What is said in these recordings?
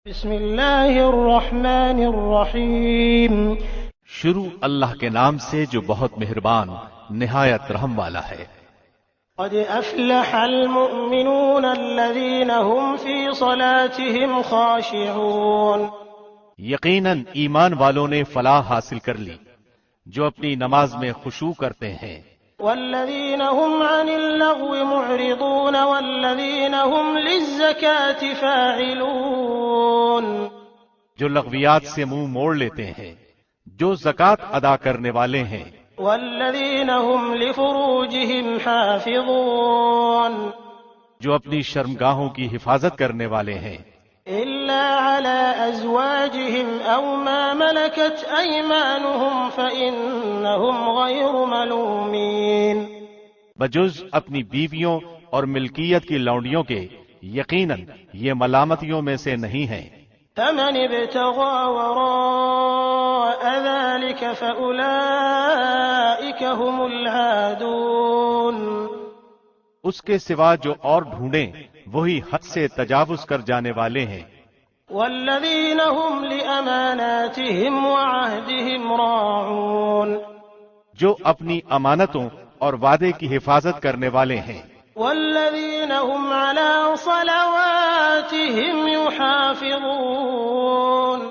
بسم اللہ الرحمن الرحیم۔ شروع اللہ کے نام سے جو بہت مہربان نہایت رحم والا ہے۔ قد افلح المؤمنون الذین هم فی صلاتهم خاشعون۔ یقیناً ایمان والوں نے فلاح حاصل کر لی جو اپنی نماز میں خشوع کرتے ہیں، والذین هم عن اللغو معرضون والذین هم للزکاة فاعلون۔ جو لغویات سے منہ موڑ لیتے ہیں، جو زکوٰۃ ادا کرنے والے ہیں، والذین هم لفروجهم حافظون۔ جو اپنی شرمگاہوں کی حفاظت کرنے والے ہیں، إلا على أزواجهم أو ما ملكت أيمانهم فإنهم غير ملومين۔ بجز اپنی بیویوں اور ملکیت کی لونڈیوں کے یقیناً یہ ملامتیوں میں سے نہیں ہیں۔ فمن ابتغى وراء ذلك فأولئك هم العادون۔ اس کے سوا جو اور ڈھونڈیں وہی حد سے تجاوز کر جانے والے ہیں۔ والذین هم لأماناتهم وعهدهم راعون۔ جو اپنی امانتوں اور وعدے کی حفاظت کرنے والے ہیں۔ والذین هم على صلواتهم يحافظون۔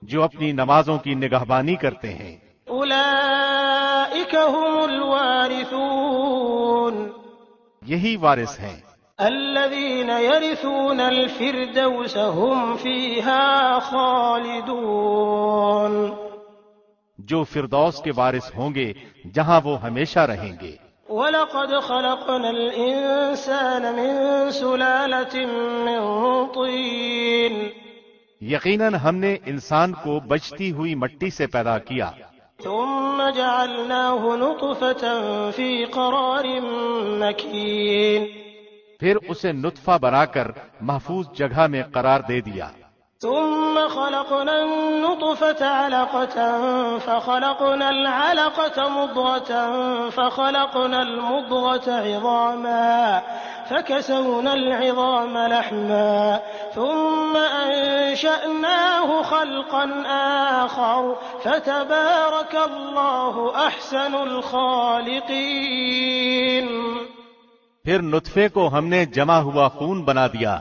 جو اپنی نمازوں کی نگہبانی کرتے ہیں۔ اولئک هم الوارثون۔ یہی وارث ہیں۔ الذین یرثون الفردوس هم فیہا خالدون۔ جو فردوس کے وارث ہوں گے جہاں وہ ہمیشہ رہیں گے۔ وَلَقَدْ خَلَقْنَا الْإِنسَانَ مِنْ سُلَالَةٍ مِّن طِينٍ۔ یقیناً ہم نے انسان کو بجتی ہوئی مٹی سے پیدا کیا، ثُمَّ جَعَلْنَاهُ نُطْفَةً فِي قَرَارٍ مَّكِينٍ۔ پھر اسے نطفہ بنا کر محفوظ جگہ میں قرار دے دیا۔ ثم خلقنا النطفة علقة فخلقنا العلقة مضغة فخلقنا المضغة عظاما فكسونا العظام لحما ثم أنشأناه خلقا آخر فتبارك الله أحسن الخالقين۔ پھر نطفے کو ہم نے جمع ہوا خون بنا دیا،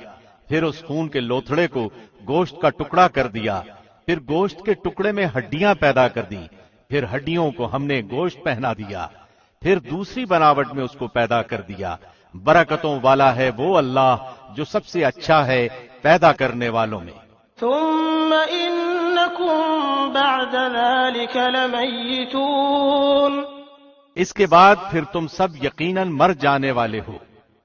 پھر اس خون کے لوتھڑے کو گوشت کا ٹکڑا کر دیا، پھر گوشت کے ٹکڑے میں ہڈیاں پیدا کر دی، پھر ہڈیوں کو ہم نے گوشت پہنا دیا، پھر دوسری بناوٹ میں اس کو پیدا کر دیا۔ برکتوں والا ہے وہ اللہ جو سب سے اچھا ہے پیدا کرنے والوں میں۔ ثم إنكم بعد ذلك لمیتون۔ اس کے بعد پھر تم سب یقیناً مر جانے والے ہو۔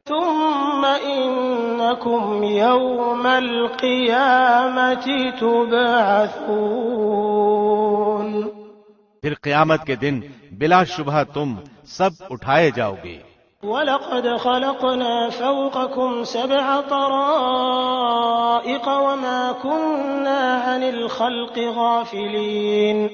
ثم إنكم يوم القيامة تبعثون۔ پھر قیامت کے دن بلا شبہ تم سب اٹھائے جاؤ گے۔ وَلَقَدْ خَلَقْنَا فَوْقَكُمْ سَبْعَ طَرَائِقَ وَمَا كُنَّا عَنِ الْخَلْقِ غَافِلِينَ۔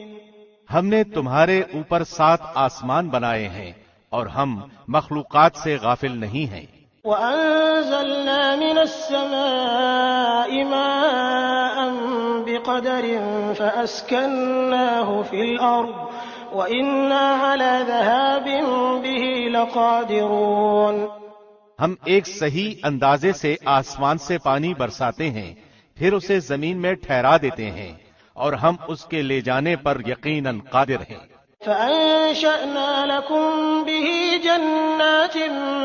ہم نے تمہارے اوپر 7 آسمان بنائے ہیں اور ہم مخلوقات سے غافل نہیں ہیں۔ وَأَنزَلْنَا مِنَ السَّمَاءِ مَاءً بِقَدَرٍ فَأَسْكَنَّاهُ فِي الْأَرْضِ وَإِنَّا عَلَى ذَهَابٍ بِهِ لَقَادِرُونَ۔ ہم ایک صحیح اندازے سے آسمان سے پانی برساتے ہیں، پھر اسے زمین میں ٹھہرا دیتے ہیں اور ہم اس کے لے جانے پر یقیناً قادر ہیں۔ فَأَنشَأْنَا لَكُم بِهِ جَنَّاتٍ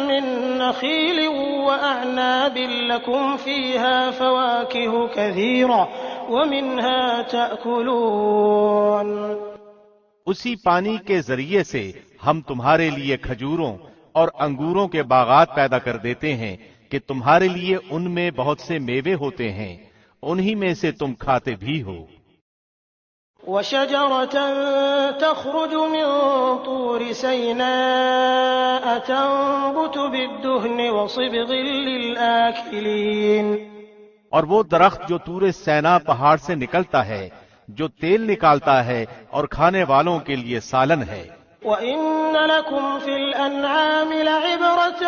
مِّن نَّخِيلٍ وَأَعْنَابٍ لَّكُمْ فِيهَا فَوَاكِهُ كَثِيرَةٌ وَمِنْهَا تَأْكُلُونَ۔ اسی پانی کے ذریعے سے ہم تمہارے لیے کھجوروں اور انگوروں کے باغات پیدا کر دیتے ہیں کہ تمہارے لیے ان میں بہت سے میوے ہوتے ہیں، انہی میں سے تم کھاتے بھی ہو۔ وَشَجَرَةً تَخْرُجُ مِن طُورِ سَيْنَاءَ تَنبُتُ بِالدُّهْنِ وَصِبْغٍ لِّلْآكِلِينَ۔ اور وہ درخت جو طور سینا پہاڑ سے نکلتا ہے، جو تیل نکالتا ہے اور کھانے والوں کے لیے سالن ہے۔ وَإِنَّ لَكُمْ فِي الْأَنْعَامِ لَعِبْرَةً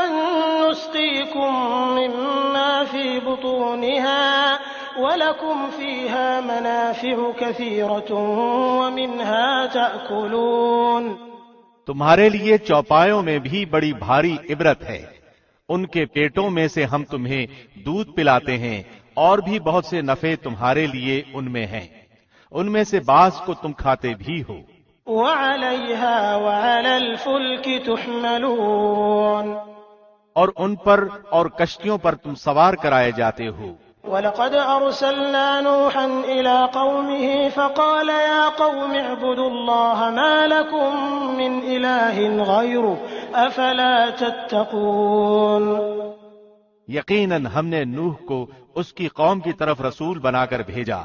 نُسْقِيكُم مِّمَّا فِي بُطُونِهَا وَلَكُمْ فِيهَا مَنَافِعُ كَثِيرَةٌ وَمِنْهَا تَأْكُلُونَ تمہارے لیے چوپایوں میں بھی بڑی بھاری عبرت ہے، ان کے پیٹوں میں سے ہم تمہیں دودھ پلاتے ہیں، اور بھی بہت سے نفع تمہارے لیے ان میں ہیں، ان میں سے بعض کو تم کھاتے بھی ہو۔ وَعَلَيْهَا وَعَلَى الْفُلْكِ تُحْمَلُونَ اور ان پر اور کشتیوں پر تم سوار کرائے جاتے ہو۔ وَلَقَدْ أَرْسَلْنَا نُوحًا إِلَىٰ قَوْمِهِ فَقَالَ يَا قَوْمِ اعْبُدُوا اللَّهَ مَا لَكُم مِّنْ إِلَٰهٍ غَيْرُهُ أَفَلَا تَتَّقُونَ یقیناً ہم نے نوح کو اس کی قوم کی طرف رسول بنا کر بھیجا،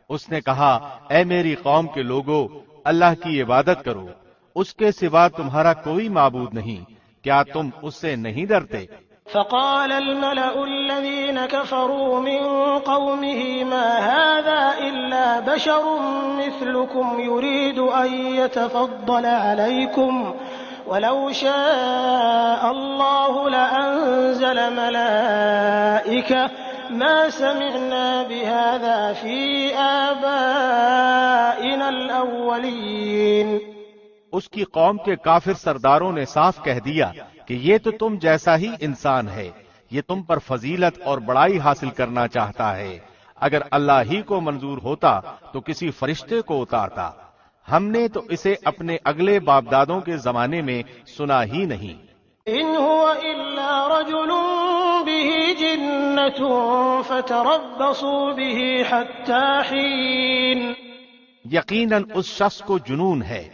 اس نے کہا اے میری قوم کے لوگو، اللہ کی عبادت کرو، اس کے سوا تمہارا کوئی معبود نہیں، کیا تم اس سے نہیں ڈرتے؟ فقال الملأ الذين كفروا من قومه ما هذا إلا بشر مثلكم يريد أن يتفضل عليكم ولو شاء الله لأنزل ملائكة ما سمعنا بهذا في آبائنا الأولين اس کی قوم کے کافر سرداروں نے صاف کہہ دیا کہ یہ تو تم جیسا ہی انسان ہے، یہ تم پر فضیلت اور بڑائی حاصل کرنا چاہتا ہے، اگر اللہ ہی کو منظور ہوتا تو کسی فرشتے کو اتارتا، ہم نے تو اسے اپنے اگلے باپ دادوں کے زمانے میں سنا ہی نہیں۔ إن هو إلا رجل به جنة فتربصوا به حتى حين یقیناً اس شخص کو جنون ہے،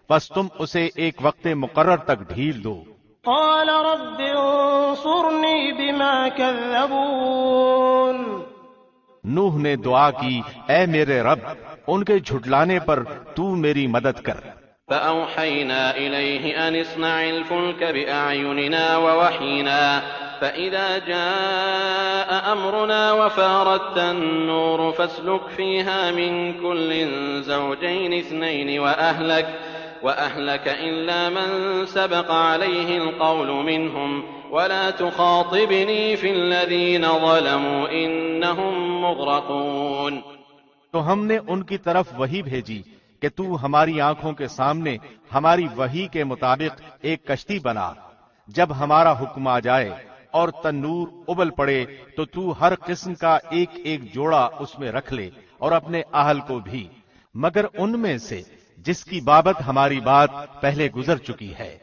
بس تم اسے ایک وقت مقرر تک ڈھیل دو۔ قال رب انصرني بما كذبون نوح نے دعا کی اے میرے رب، ان کے جھٹلانے پر تو میری مدد کر۔ فأوحينا إليه أن اصنع الفلك بأعيننا ووحينا فإذا جاء أمرنا وفارت النور فاسلك فيها من كل زوجين اثنين وأهلك إلا من سبق عليه القول منهم ولا تخاطبني في الذين ظلموا إنهم مغرقون۔ تو ہم نے ان کی طرف وحی بھیجی کہ تو ہماری آنکھوں کے سامنے ہماری وحی کے مطابق ایک کشتی بنا، جب ہمارا حکم آ جائے اور تنور ابل پڑے تو تو ہر قسم کا ایک ایک جوڑا اس میں رکھ لے اور اپنے اہل کو بھی، مگر ان میں سے جس کی بابت ہماری بات پہلے گزر چکی ہے۔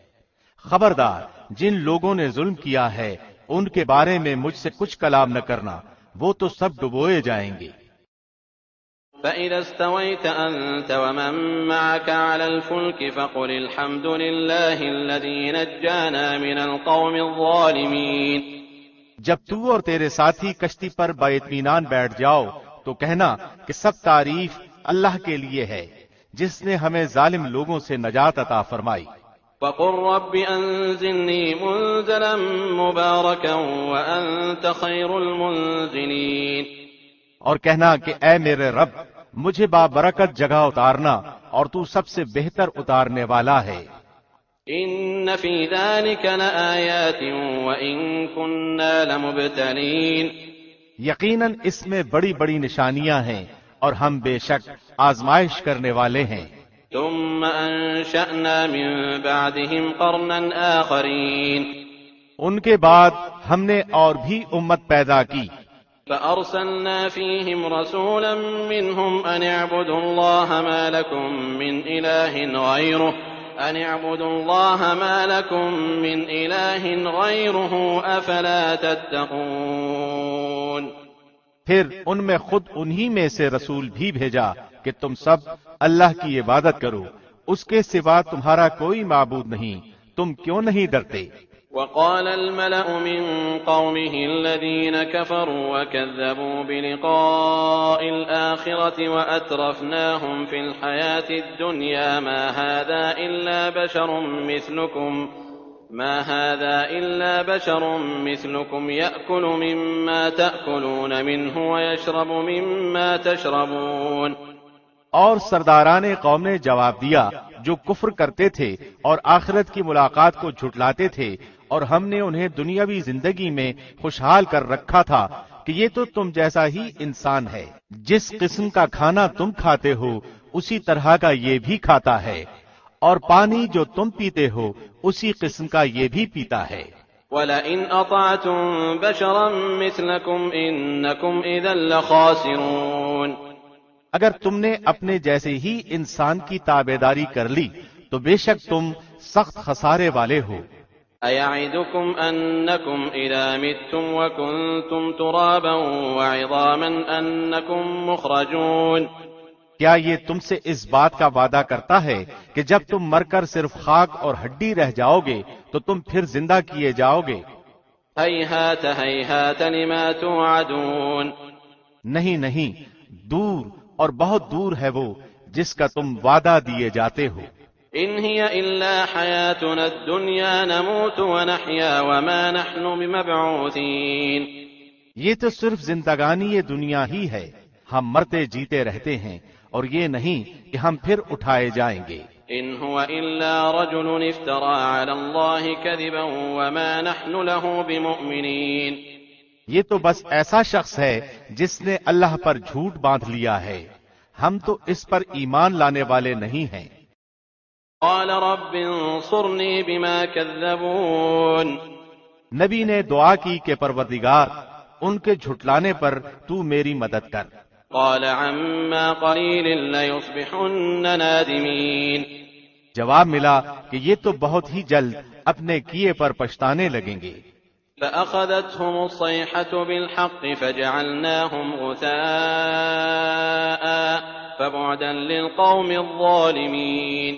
خبردار جن لوگوں نے ظلم کیا ہے ان کے بارے میں مجھ سے کچھ کلام نہ کرنا، وہ تو سب ڈبوئے جائیں گے۔ فإذا استويت أنت ومن معك على الفلك فقل الحمد لله الذي نجانا من القوم الظالمين۔ جب تو اور تیرے ساتھی کشتی پر باطمینان بیٹھ جاؤ تو کہنا کہ سب تعریف اللہ کے لیے ہے جس نے ہمیں ظالم لوگوں سے نجات عطا فرمائی۔ وقل رب أنزلني منزلا مباركا وأنت خير المنزلين۔ اور کہنا کہ اے میرے رب مجھے بابرکت جگہ اتارنا اور تو سب سے بہتر اتارنے والا ہے۔ إن في ذلك لآيات وإن كنا لمبتلين۔ یقیناً اس میں بڑی بڑی نشانیاں ہیں اور ہم بے شک آزمائش کرنے والے ہیں۔ ثم أنشأنا من بعدهم قرنا آخرين۔ ان کے بعد ہم نے اور بھی امت پیدا کی، فأرسلنا فيهم رسولا منهم أن اعبدوا الله ما لكم من إله غيره أفلا تتقون۔ پھر ان میں خود انہی میں سے رسول بھی بھیجا کہ تم سب اللہ کی عبادت کرو، اس کے سوا تمہارا کوئی معبود نہیں، تم کیوں نہیں ڈرتے؟ وقال الملأ من قومه الذين كفروا وكذبوا بلقاء الآخرة وأترفناهم في الحياة الدنيا ما هذا إلا بشر مثلكم يأكل مما تأكلون منه ويشرب مما تشربون۔ اور سرداران قوم نے جواب دیا جو کفر کرتے تھے اور آخرت کی ملاقات کو جھٹلاتے تھے، اور ہم نے انہیں دنیاوی زندگی میں خوشحال کر رکھا تھا کہ یہ تو تم جیسا ہی انسان ہے، جس قسم کا کھانا تم کھاتے ہو اسی طرح کا یہ بھی کھاتا ہے، اور پانی جو تم پیتے ہو اسی قسم کا یہ بھی پیتا ہے۔ وَلَئِنْ أَطَعْتُمْ بَشَرًا مِثْلَكُمْ إِنَّكُمْ إِذًا لَخَاسِرُونَ۔ اگر تم نے اپنے جیسے ہی انسان کی تابعداری کر لی تو بے شک تم سخت خسارے والے ہو۔ أَيَعِدُكُمْ أَنَّكُمْ إِذَا مِتُّمْ وَكُنْتُمْ تُرَابًا وَعِظَامًا أَنَّكُمْ مُخْرَجُونَ۔ کیا یہ تم سے اس بات کا وعدہ کرتا ہے کہ جب تم مر کر صرف خاک اور ہڈی رہ جاؤ گے تو تم پھر زندہ کیے جاؤ گے؟ هَيْهَاتَ هَيْهَاتَ لِمَا تُوعَدُونَ۔ نہیں نہیں، دور اور بہت دور ہے وہ جس کا تم وعدہ دیے جاتے ہو۔ إِنْ هِيَ إِلَّا حَيَاتُنَا الدُّنْيَا نَمُوتُ وَنَحْيَا وَمَا نَحْنُ بِمَبْعُوثِينَ۔ یہ تو صرف زندگانی یہ دنیا ہی ہے، ہم مرتے جیتے رہتے ہیں اور یہ نہیں کہ ہم پھر اٹھائے جائیں گے۔ إِنْ هُوَ إِلَّا رَجُلٌ افْتَرَىٰ عَلَى اللَّهِ كَذِبًا وَمَا نَحْنُ لَهُ بِمُؤْمِنِينَ۔ یہ تو بس ایسا شخص ہے جس نے اللہ پر جھوٹ باندھ لیا ہے، ہم تو اس پر ایمان لانے والے نہیں ہیں۔ قَالَ رَبِّ انصُرْنِي بِمَا كَذَّبُونِ۔ نبی نے دعا کی کہ پروردگار ان کے جھٹلانے پر تو میری مدد کر۔ قَالَ عَمَّا قَلِيلٍ لَيُصْبِحُنَّ نَادِمِينَ۔ جواب ملا کہ یہ تو بہت ہی جلد اپنے کیے پر پچھتانے لگیں گے۔ فَأَخَذَتْهُمُ الصَّيْحَةُ بِالْحَقِّ فَجَعَلْنَاهُمْ غُثَاءً فَبُعْدًا لِلْقَوْمِ الظَّالِمِينَ۔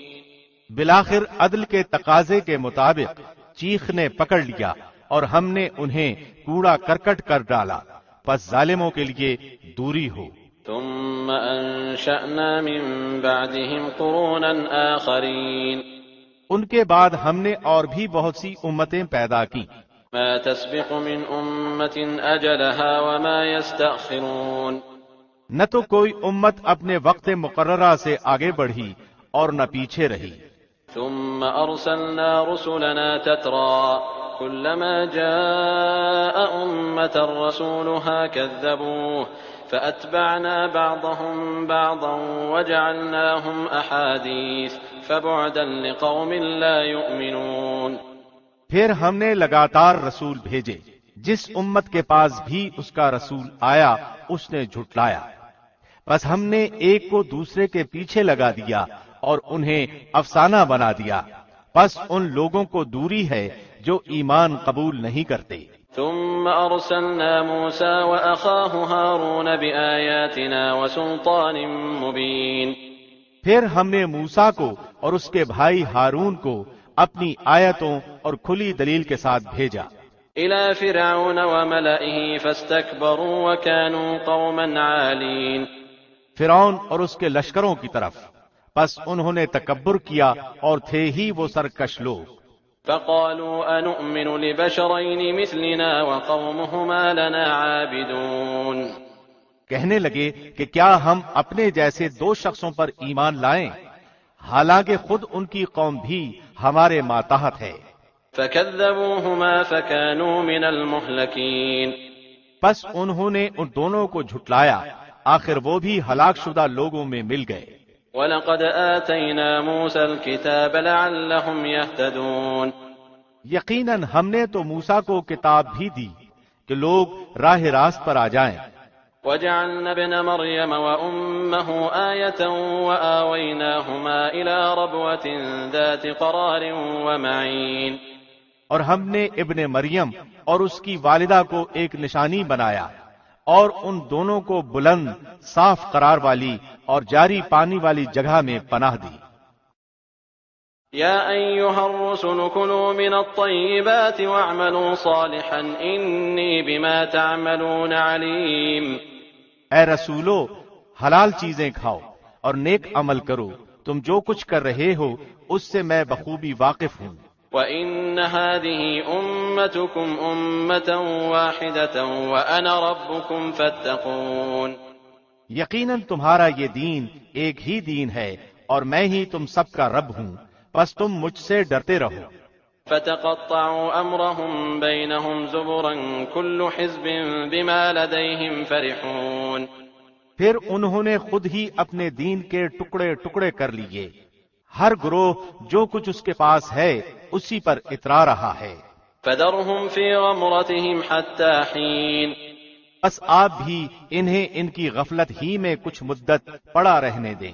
بالآخر عدل کے تقاضے کے مطابق چیخ نے پکڑ لیا اور ہم نے انہیں کوڑا کرکٹ کر ڈالا، پس ظالموں کے لیے دوری ہو۔ ثُمَّ أَنشَأْنَا مِن بَعْدِهِمْ قُرُونًا آخَرِينَ۔ ان کے بعد ہم نے اور بھی بہت سی امتیں پیدا کی، مَا تَسْبِقُ مِنْ أُمَّةٍ أَجَلَهَا وَمَا يَسْتَأْخِرُونَ۔ نہ تو کوئی امت اپنے وقت مقررہ سے آگے بڑھی اور نہ پیچھے رہی۔ ثُمَّ أَرْسَلْنَا رُسُلَنَا تَتْرَىٰ كُلَّمَا جَاءَ أُمَّةً رَّسُولُهَا كَذَّبُوهُ فَأَتْبَعْنَا بَعْضَهُم بَعْضًا وَجَعَلْنَاهُمْ أَحَادِيثَ فَبُعْدًا لِقَوْمٍ لَّا يُؤْمِنُونَ۔ پھر ہم نے لگاتار رسول بھیجے، جس امت کے پاس بھی اس کا رسول آیا اس نے جھٹلایا، بس ہم نے ایک کو دوسرے کے پیچھے لگا دیا اور انہیں افسانہ بنا دیا، پس ان لوگوں کو دوری ہے جو ایمان قبول نہیں کرتے۔ ثم أرسلنا موسى وأخاه هارون بآياتنا وسلطان مبين۔ پھر ہم نے موسیٰ کو اور اس کے بھائی ہارون کو اپنی آیتوں اور کھلی دلیل کے ساتھ بھیجا۔ إلى فرعون وملئه فاستكبروا وكانوا قوما عالين۔ فرعون اور اس کے لشکروں کی طرف، پس انہوں نے تکبر کیا اور تھے ہی وہ سرکش لوگ۔ فقالوا أنؤمن لبشرين مثلنا وقومهما لنا عابدون۔ کہنے لگے کہ کیا ہم اپنے جیسے دو شخصوں پر ایمان لائیں، حالانکہ خود ان کی قوم بھی ہمارے ماتحت ہے۔ فكذبوهما فكانوا من المهلكين۔ پس انہوں نے ان دونوں کو جھٹلایا، آخر وہ بھی ہلاک شدہ لوگوں میں مل گئے۔ وَلَقَدْ آتَيْنَا مُوسَى الْكِتَابَ لَعَلَّهُمْ يَهْتَدُونَ۔ یقیناً ہم نے تو موسیٰ کو کتاب بھی دی کہ لوگ راہ راست پر آ جائیں۔ وَجَعَلْنَا ابْنَ مَرْيَمَ وَأُمَّهُ آيَةً وَآوَيْنَاهُمَا إِلَىٰ رَبْوَةٍ ذَاتِ قَرَارٍ وَمَعِينٍ۔ اور ہم نے ابن مریم اور اس کی والدہ کو ایک نشانی بنایا اور ان دونوں کو بلند صاف قرار والی اور جاری پانی والی جگہ میں پناہ دی۔ یا ایھا الرسل کلوا من الطیبات واعملوا صالحا انی بما تعملون علیم۔ اے رسولو، حلال چیزیں کھاؤ اور نیک عمل کرو، تم جو کچھ کر رہے ہو اس سے میں بخوبی واقف ہوں۔ وَإِنَّ هَٰذِهِ أُمَّتُكُمْ أُمَّةً وَاحِدَةً وَأَنَا رَبُّكُمْ فَاتَّقُونِ۔ یقیناً تمہارا یہ دین ایک ہی دین ہے اور میں ہی تم سب کا رب ہوں، پس تم مجھ سے ڈرتے رہو۔ فتقطعوا أمرهم بينهم زبرا كل حزب بما لديهم فرحون. پھر انہوں نے خود ہی اپنے دین کے ٹکڑے ٹکڑے کر لیے، ہر گروہ جو کچھ اس کے پاس ہے اسی پر اترا رہا ہے۔ فذرهم في غمرتهم حتى حين. بس آپ بھی انہیں ان کی غفلت ہی میں کچھ مدت پڑا رہنے دیں۔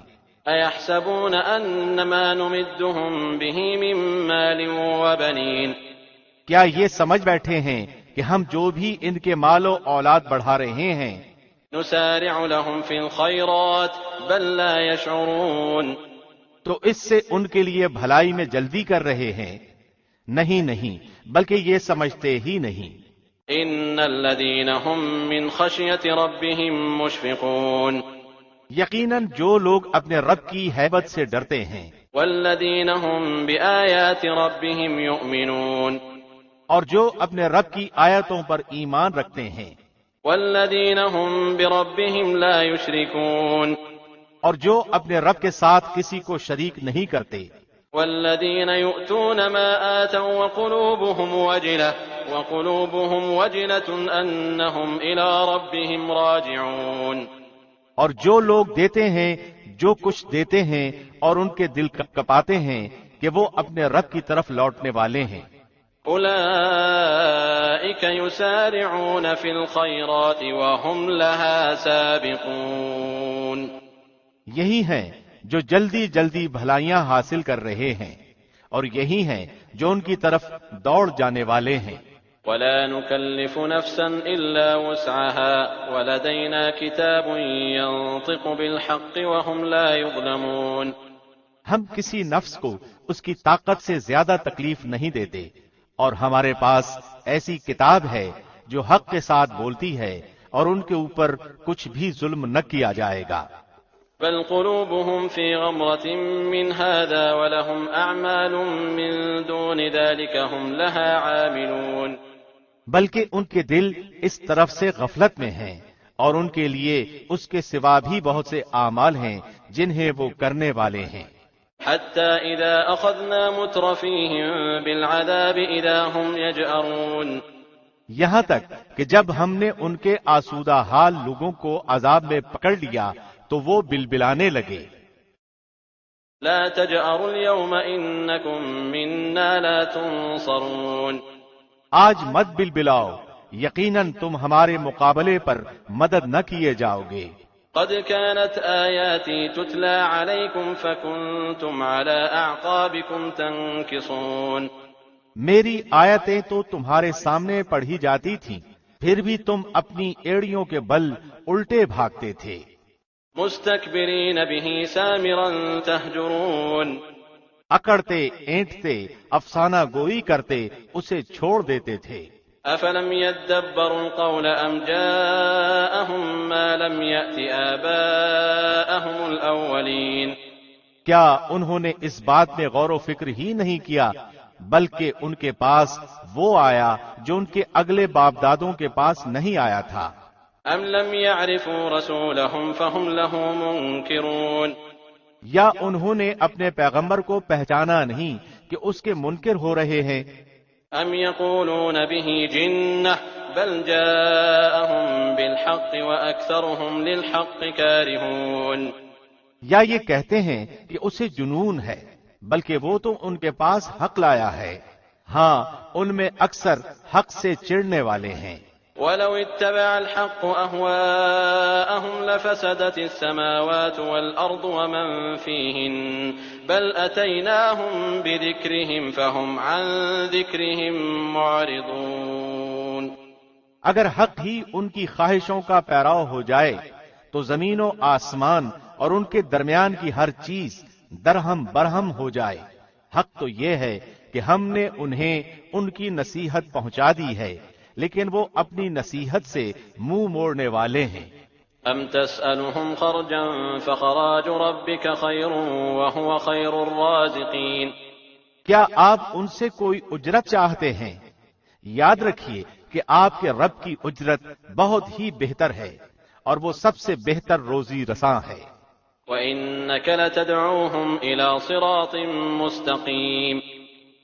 أيحسبون أنما نمدهم به من مال وبنين. کیا یہ سمجھ بیٹھے ہیں کہ ہم جو بھی ان کے مال و اولاد بڑھا رہے ہیں نسارع لهم في الخيرات بل لا يشعرون. تو اس سے ان کے لیے بھلائی میں جلدی کر رہے ہیں؟ نہیں، بلکہ یہ سمجھتے ہی نہیں۔ إن الذين هم من خشية ربهم مشفقون. یقیناً جو لوگ اپنے رب کی ہیبت سے ڈرتے ہیں، والذين هم بآيات ربهم يؤمنون. اور جو اپنے رب کی آیتوں پر ایمان رکھتے ہیں، والذين هم بربهم لا يشركون. اور جو اپنے رب کے ساتھ کسی کو شریک نہیں کرتے، والذين يؤتون ما آتوا وقلوبهم وجلة أنهم إلى ربهم راجعون. اور جو لوگ دیتے ہیں جو کچھ دیتے ہیں اور ان کے دل کپاتے ہیں کہ وہ اپنے رب کی طرف لوٹنے والے ہیں۔ أولئك يسارعون في الخيرات وهم لها سابقون. یہی ہیں جو جلدی جلدی بھلائیاں حاصل کر رہے ہیں، اور یہی ہیں جو ان کی طرف دوڑ جانے والے ہیں۔ ولا نكلف نفسا إلا وسعها ولدينا كتاب ينطق بالحق وهم لا يظلمون. ہم کسی نفس کو اس کی طاقت سے زیادہ تکلیف نہیں دیتے، اور ہمارے پاس ایسی کتاب ہے جو حق کے ساتھ بولتی ہے، اور ان کے اوپر کچھ بھی ظلم نہ کیا جائے گا۔ بل قلوبهم في غمرة من هذا ولهم أعمال من دون ذلك هم لها عاملون. بلکہ ان کے دل اس طرف سے غفلت میں ہیں، اور ان کے لیے اس کے سوا بھی بہت سے اعمال ہیں جنہیں وہ کرنے والے ہیں۔ حتى إذا أخذنا مترفيهم بالعذاب إذا هم يجأرون. یہاں تک کہ جب ہم نے ان کے آسودہ حال لوگوں کو عذاب میں پکڑ لیا تو وہ بلبلانے لگے۔ لا تجأروا اليوم إنكم منا لا تنصرون. آج مت بلبلاؤ، یقیناً تم ہمارے مقابلے پر مدد نہ کیے جاؤ گے۔ قد كانت آياتي تتلى عليكم فكنتم على أعقابكم تنكصون. میری آیتیں تو تمہارے سامنے پڑھی جاتی تھیں، پھر بھی تم اپنی ایڑیوں کے بل الٹے بھاگتے تھے۔ مستكبرين به سامرا تهجرون. اکڑتے اینٹتے افسانہ گوئی کرتے اسے چھوڑ دیتے تھے۔ أفلم يدبروا القول أم جاءهم ما لم يأت آباءهم الأولين. کیا انہوں نے اس بات میں غور و فکر ہی نہیں کیا بلکہ ان کے پاس وہ آیا جو ان کے اگلے باپ دادوں کے پاس نہیں آیا تھا؟ أم لم يعرفوا رسولهم فهم له منكرون. یا انہوں نے اپنے پیغمبر کو پہچانا نہیں کہ اس کے منکر ہو رہے ہیں؟ أم يقولون به جنة بل جاءهم بالحق وأكثرهم للحق كارهون. یا یہ کہتے ہیں کہ اسے جنون ہے، بلکہ وہ تو ان کے پاس حق لایا ہے، ہاں ان میں اکثر حق سے چڑھنے والے ہیں۔ ولو اتبع الحق أهواءهم لفسدت السماوات والأرض ومن فيهن بل أتيناهم بذكرهم فهم عن ذكرهم معرضون. اگر حق ہی ان کی خواہشوں کا پیراؤ ہو جائے تو زمین و آسمان اور ان کے درمیان کی ہر چیز درہم برہم ہو جائے۔ حق تو یہ ہے کہ ہم نے انہیں ان کی نصیحت پہنچا دی ہے، لیکن وہ اپنی نصیحت سے منہ موڑنے والے ہیں۔ ام تسألهم خرجا فخراج ربك خير وهو خير الرازقين. کیا آپ ان سے کوئی اجرت چاہتے ہیں؟ یاد رکھیے کہ آپ کے رب کی اجرت بہت ہی بہتر ہے، اور وہ سب سے بہتر روزی رساں ہے۔ وَإِنَّكَ لَتَدْعُوهُمْ إِلَى صِرَاطٍ مُسْتَقِيمٍ.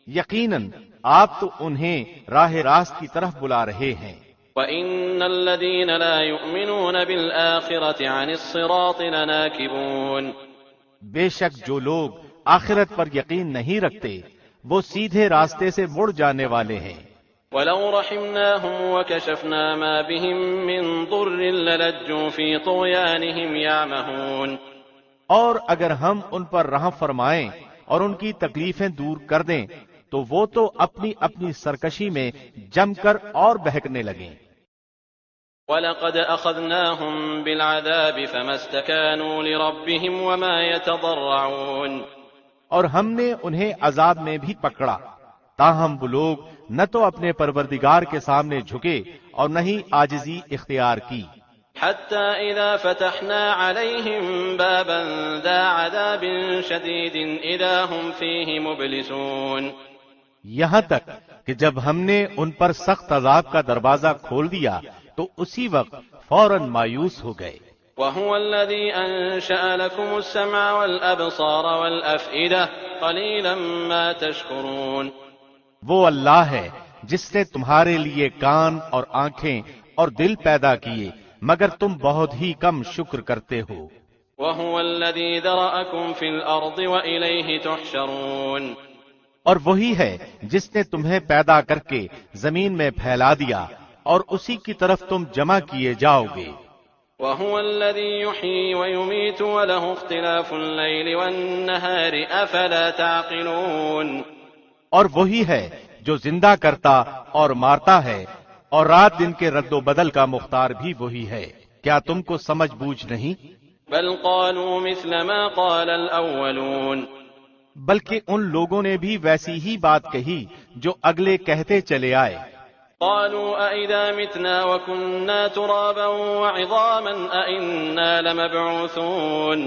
یقیناً آپ تو انہیں راہ راست کی طرف بلا رہے ہیں۔ وَإِنَّ الَّذِينَ لَا يُؤْمِنُونَ بِالْآخِرَةِ عَنِ الصِّرَاطِ لَنَاكِبُونَ، بے شک جو لوگ آخرت پر یقین نہیں رکھتے وہ سیدھے راستے سے مڑ جانے والے ہیں۔ وَلَوْ رَحِمْنَاهُمْ وَكَشَفْنَا مَا بِهِم مِّن ضُرٍّ لَّلَجُّوا فِي طُغْيَانِهِمْ يَعْمَهُونَ، اور اگر ہم ان پر رحم فرمائیں اور ان کی تکلیفیں دور کر دیں تو وہ تو اپنی اپنی سرکشی میں جم کر اور بہکنے لگیں۔ وَلَقَدْ أَخَذْنَاهُمْ بِالْعَذَابِ فَمَا اسْتَكَانُوا لِرَبِّهِمْ وَمَا يَتَضَرَّعُونَ، اور ہم نے انہیں عذاب میں بھی پکڑا، تاہم وہ لوگ نہ تو اپنے پروردگار کے سامنے جھکے اور نہ ہی عاجزی اختیار کی۔ حَتَّى إِذَا فَتَحْنَا عَلَيْهِمْ بَابًا ذَا عَذَابٍ شَدِيدٍ إِذَا هُمْ فِيهِ مُبْلِسُونَ، یہاں تک کہ جب ہم نے ان پر سخت عذاب کا دروازہ کھول دیا تو اسی وقت فوراً مایوس ہو گئے۔ وَهُوَ الَّذِي أَنشَأَ لَكُمُ السَّمْعَ وَالْأَبْصَارَ وَالْأَفْئِدَةَ قَلِيلًا مَا تَشْكُرُونَ، وہ اللہ ہے جس نے تمہارے لیے کان اور آنکھیں اور دل پیدا کیے، مگر تم بہت ہی کم شکر کرتے ہو۔ وَهُوَ الَّذِي ذَرَأَكُمْ فِي الْأَرْضِ وَإِلَيْهِ تُحْشَرُونَ، اور وہی ہے جس نے تمہیں پیدا کر کے زمین میں پھیلا دیا اور اسی کی طرف تم جمع کیے جاؤ گے۔ وَهُوَ الَّذِي يُحْيِي وَيُمِيتُ وَلَهُ اخْتِلَافُ اللَّيْلِ وَالنَّهَارِ أَفَلَا تَعْقِلُونَ، اور وہی ہے جو زندہ کرتا اور مارتا ہے، اور رات دن کے رد و بدل کا مختار بھی وہی ہے، کیا تم کو سمجھ بوجھ نہیں؟ بل قالوا مثل ما قال الأولون، بلکہ ان لوگوں نے بھی ویسی ہی بات کہی جو اگلے کہتے چلے آئے۔ قالوا أئذا متنا وكنا ترابا وعظاما أئنا لمبعوثون،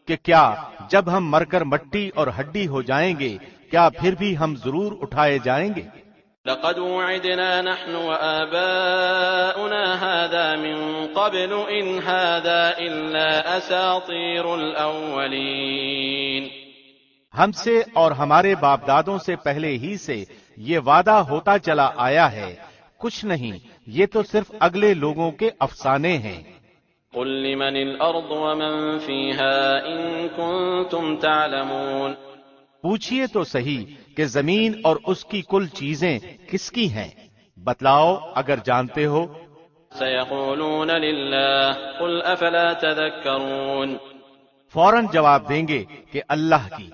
کہ کیا جب ہم مر کر مٹی اور ہڈی ہو جائیں گے کیا پھر بھی ہم ضرور اٹھائے جائیں گے؟ لقد وعدنا نحن وآباؤنا هذا من قبل إن هذا إلا أساطير الأولين، ہم سے اور ہمارے باپ دادوں سے پہلے ہی سے یہ وعدہ ہوتا چلا آیا ہے، کچھ نہیں، یہ تو صرف اگلے لوگوں کے افسانے ہیں۔ قل لمن الأرض ومن فيها إن كنتم تعلمون، پوچھئے تو صحیح کہ زمین اور اس کی کل چیزیں کس کی ہیں، بتلاؤ اگر جانتے ہو۔ سيقولون لله قل أفلا تذكرون، فوراً جواب دیں گے کہ اللہ کی،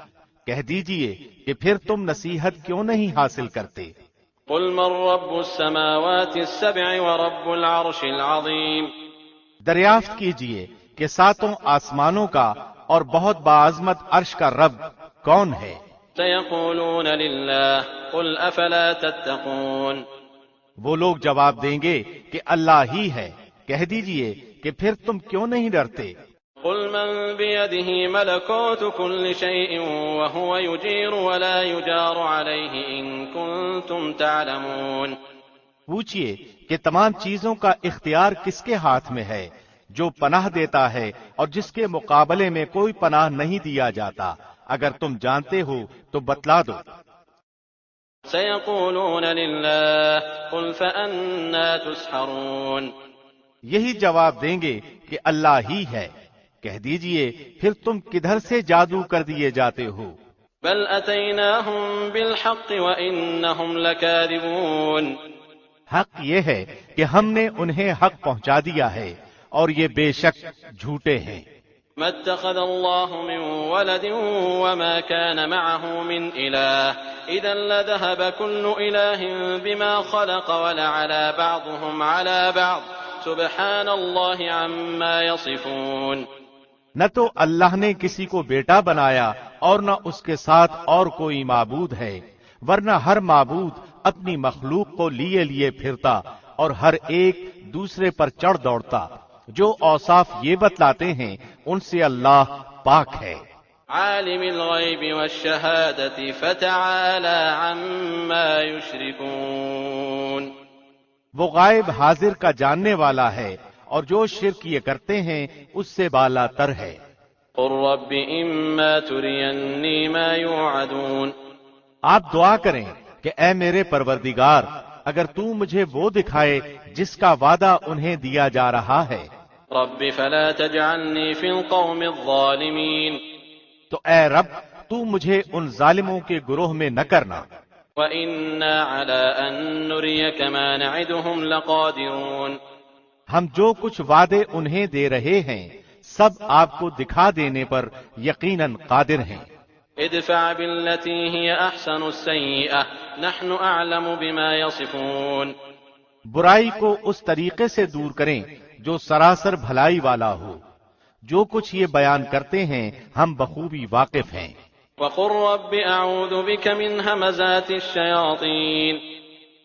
کہہ دیجئے کہ پھر تم نصیحت کیوں نہیں حاصل کرتے۔ قل من رب السماوات السبع ورب العرش العظيم، دریافت کیجئے کہ ساتوں آسمانوں کا اور بہت باعظمت عرش کا رب کون ہے؟ سيقولون لله قل أفلا تتقون، وہ لوگ جواب دیں گے کہ اللہ ہی ہے، کہہ دیجئے کہ پھر تم کیوں نہیں ڈرتے۔ قل من بيده ملكوت كل شيء وهو يجير ولا يجار عليه إن كنتم تعلمون، پوچھئے کہ تمام چیزوں کا اختیار کس کے ہاتھ میں ہے، جو پناہ دیتا ہے اور جس کے مقابلے میں کوئی پناہ نہیں دیا جاتا، اگر تم جانتے ہو تو بتلا دو۔ سيقولون لله قل فأنا تسحرون، یہی جواب دیں گے کہ اللہ ہی ہے، کہہ دیجئے پھر تم کدھر سے جادو کر دیے جاتے ہو۔ بل أتيناهم بالحق وإنهم لكاذبون، حق یہ ہے کہ ہم نے انہیں حق پہنچا دیا ہے اور یہ بے شک جھوٹے ہیں۔ ما اتخذ الله من ولد وما كان معه من إله إذا لذهب كل إله بما خلق ولعلى بعضهم على بعض سبحان الله عما يصفون، نہ تو اللہ نے کسی کو بیٹا بنایا اور نہ اس کے ساتھ اور کوئی معبود ہے، ورنہ ہر معبود اپنی مخلوق کو لیے لیے پھرتا اور ہر ایک دوسرے پر چڑھ دوڑتا، جو اوصاف یہ بتلاتے ہیں ان سے اللہ پاک ہے۔ عالم الغیب والشہادة فتعالى عما يشركون، وہ غائب حاضر کا جاننے والا ہے اور جو شرک یہ کرتے ہیں اس سے بالا تر ہے۔ قل رب إما تريني ما يوعدون، آپ دعا کریں کہ اے میرے پروردگار اگر تو مجھے وہ دکھائے جس کا وعدہ انہیں دیا جا رہا ہے، رب فلا تجعلنی فی القوم الظالمین، تو اے رب تو مجھے ان ظالموں کے گروہ میں نہ کرنا، وَإِنَّا عَلَىٰ أَن نُّرِيَكَ مَا نَعِدُهُمْ لَقَادِرُونَ، ہم جو کچھ وعدے انہیں دے رہے ہیں سب آپ کو دکھا دینے پر یقیناً قادر ہیں۔ ادفع بالتي هي أحسن السيئة نحن أعلم بما يصفون، برائی کو اس طریقے سے دور کریں جو سراسر بھلائی والا ہو، جو کچھ یہ بیان کرتے ہیں ہم بخوبی واقف ہیں۔ وقل رب أعوذ بك من همزات الشياطين،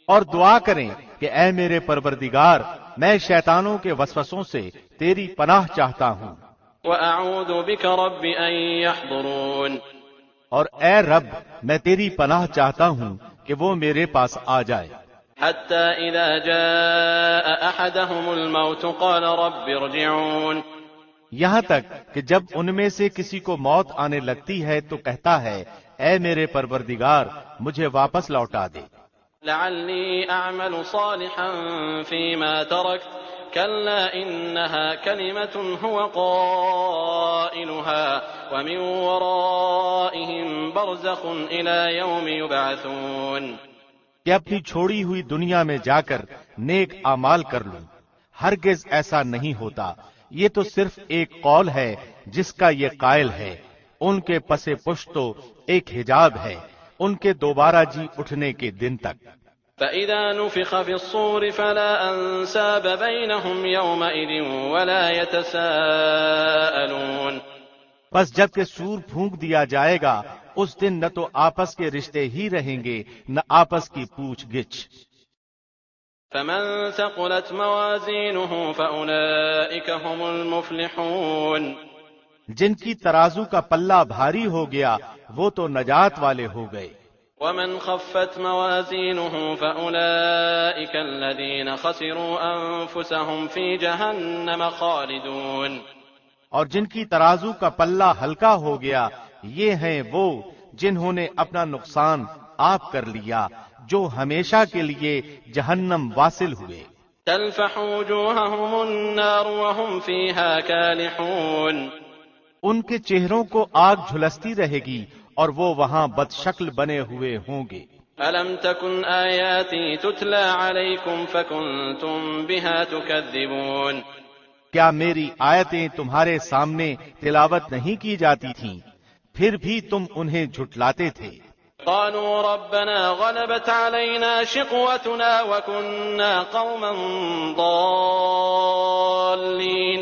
اور دعا کریں کہ اے میرے پروردگار میں شیطانوں کے وسوسوں سے تیری پناہ چاہتا ہوں، وأعوذ بك رب أن يحضرون، اور اے رب میں تیری پناہ چاہتا ہوں کہ وہ میرے پاس آ جائے، حتى إذا جاء أحدهم الموت قال رب ارجعون، یہاں تک کہ جب ان میں سے کسی کو موت آنے لگتی ہے تو کہتا ہے اے میرے پروردگار مجھے واپس لوٹا دے، لعلي أعمل صالحا فيما تركت كلا إنها كلمة هو قائلها ومن ورائهم برزخ إلى يوم يبعثون، کہ اپنی چھوڑی ہوئی دنیا میں جا کر نیک اعمال کر لوں، ہرگز ایسا نہیں ہوتا، یہ تو صرف ایک قول ہے جس کا یہ قائل ہے، ان کے پس پشت تو ایک حجاب ہے ان کے دوبارہ جی اٹھنے کے دن تک۔ فإذا نفخ في الصور فلا أنساب بينهم يومئذ ولا يتساءلون، بس جب کہ سور پھونک دیا جائے گا اس دن نہ تو آپس کے رشتے ہی رہیں گے نہ آپس کی پوچھ گچھ۔ فمن ثقلت موازينه فأولئك هم المفلحون، جن کی ترازو کا پلہ بھاری ہو گیا وہ تو نجات والے ہو گئے۔ ومن خفت موازينه فأولئك الذين خسروا أنفسهم في جهنم خالدون، اور جن کی ترازو کا پلہ ہلکا ہو گیا یہ ہیں وہ جنہوں نے اپنا نقصان آپ کر لیا جو ہمیشہ کے لیے جہنم واصل ہوئے۔ تلفح وجوههم النار وهم فيها كالحون، ان کے چہروں کو آگ جھلستی رہے گی اور وہ وہاں بد شکل بنے ہوئے ہوں گے۔ ألم تكن آياتي تتلى عليكم فكنتم بها تكذبون، کیا میری آیتیں تمہارے سامنے تلاوت نہیں کی جاتی تھیں پھر بھی تم انہیں جھٹلاتے تھے۔ قالوا ربنا غلبت علينا شقوتنا وكنا قوما ضالين،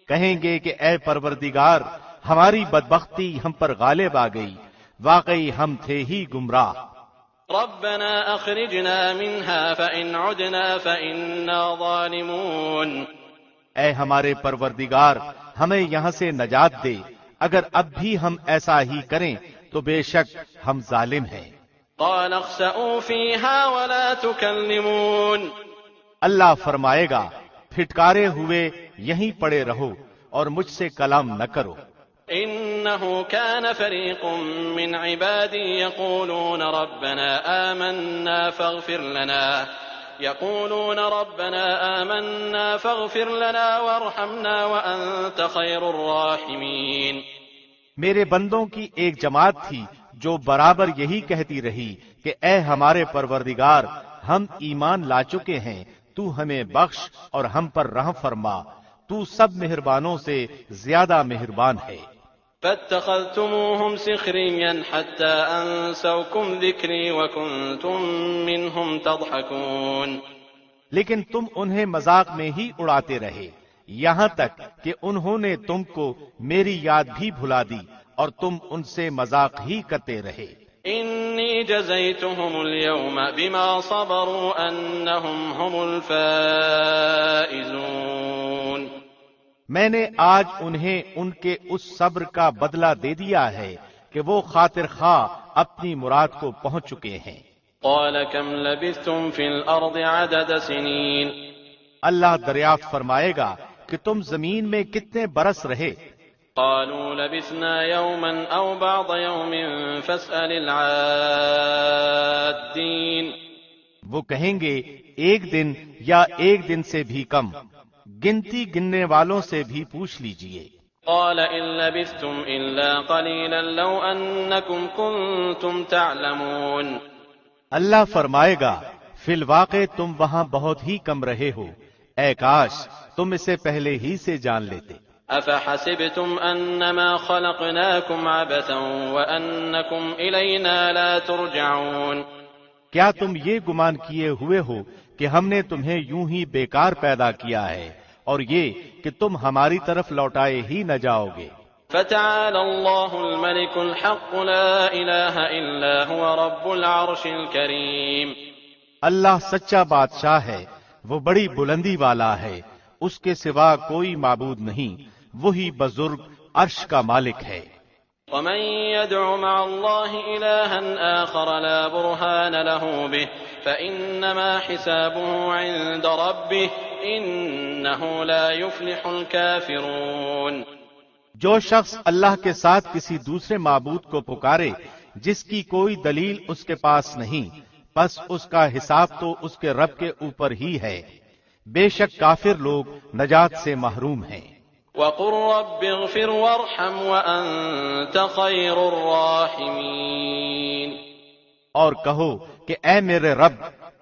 کہیں گے کہ اے پروردگار ہماری بدبختی ہم پر غالب آ گئی، واقعی ہم تھے ہی گمراہ۔ ربنا أخرجنا منها فإن عدنا فإنا ظالمون، اے ہمارے پروردگار ہمیں یہاں سے نجات دے، اگر اب بھی ہم ایسا ہی کریں تو بے شک ہم ظالم ہیں۔ قال اخسئوا فيها ولا تكلمون، اللہ فرمائے گا پھٹکارے ہوئے یہیں پڑے رہو اور مجھ سے کلام نہ کرو۔ إنه كان فريق من عبادي يقولون ربنا آمنا فاغفر لنا وارحمنا وأنت خير الراحمين، میرے بندوں کی ایک جماعت تھی جو برابر یہی کہتی رہی کہ اے ہمارے پروردگار ہم ایمان لا چکے ہیں، تو ہمیں بخش اور ہم پر رحم فرما، تو سب مہربانوں سے زیادہ مہربان ہے۔ فاتخذتموهم سخريا حتى أنسوكم ذكري وكنتم منهم تضحكون، لیکن تم انہیں مذاق میں ہی اڑاتے رہے یہاں تک کہ انہوں نے تم کو میری یاد بھی بھلا دی اور تم ان سے مذاق ہی کرتے رہے۔ إني جزيتهم اليوم بما صبروا أنهم هم الفائزون، میں نے آج انہیں ان کے اس صبر کا بدلہ دے دیا ہے کہ وہ خاطر خواہ اپنی مراد کو پہنچ چکے ہیں۔ قال كم لبثتم في الأرض عدد سنين، اللہ دریافت فرمائے گا کہ تم زمین میں کتنے برس رہے۔ قالوا لبثنا يوما أو بعض يوم فاسأل العادين. وہ کہیں گے ایک دن یا ایک دن سے بھی کم، گنتی گننے والوں سے بھی پوچھ لیجئے۔ قال إن لبثتم إلا قليلا لو أنكم كنتم تعلمون. اللہ فرمائے گا فی الواقع تم وہاں بہت ہی کم رہے ہو، اے کاش تم اسے پہلے ہی سے جان لیتے۔ أفحسبتم أنما خلقناكم عبثا وأنكم إلينا لا ترجعون. کیا تم یہ گمان کیے ہوئے ہو کہ ہم نے تمہیں یوں ہی بیکار پیدا کیا ہے اور یہ کہ تم ہماری طرف لوٹائے ہی نہ جاؤ گے؟ فتعالى الله الملك الحق لا إله إلا هو رب العرش الكريم. اللہ سچا بادشاہ ہے، وہ بڑی بلندی والا ہے، اس کے سوا کوئی معبود نہیں، وہی بزرگ عرش کا مالک ہے۔ ومن يدع مع الله إلها آخر لا برهان له به فإنما حسابه عند ربه إنه لا يفلح الكافرون. جو شخص اللہ کے ساتھ کسی دوسرے معبود کو پکارے جس کی کوئی دلیل اس کے پاس نہیں، بس اس کا حساب تو اس کے رب کے اوپر ہی ہے، بے شک کافر لوگ نجات سے محروم ہیں۔ وَقُلْ رَبِّ اغْفِرْ وَارْحَمْ وَأَنْتَ خَيْرُ الرَّاحِمِينَ. اور کہو کہ اے میرے رب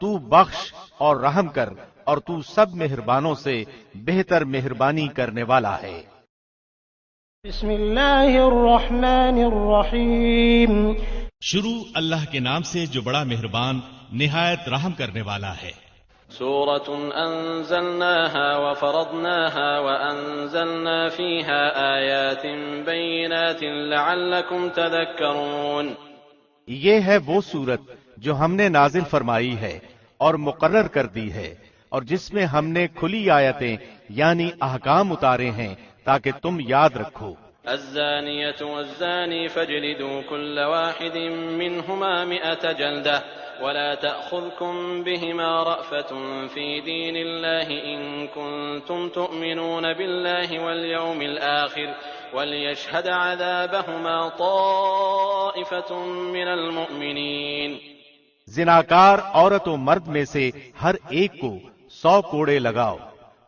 تو بخش اور رحم کر اور تو سب مہربانوں سے بہتر مہربانی کرنے والا ہے۔ بسم اللہ الرحمن الرحیم۔ شروع اللہ کے نام سے جو بڑا مہربان نہایت رحم کرنے والا ہے۔ سورة أنزلناها وفرضناها وأنزلنا فيها آيات بينات لعلكم تذكرون. یہ ہے وہ سورت جو ہم نے نازل فرمائی ہے اور مقرر کر دی ہے، اور جس میں ہم نے کھلی آیتیں یعنی احکام اتارے ہیں تاکہ تم یاد رکھو۔ الزانية والزاني فاجلدوا كل واحد منهما 100 جلدة ولا تأخذكم بهما رأفة في دين الله إن كنتم تؤمنون بالله واليوم الآخر وليشهد عذابهما طائفة من المؤمنين. زناکار عورت و مرد میں سے ہر ایک کو 100 کوڑے لگاؤ،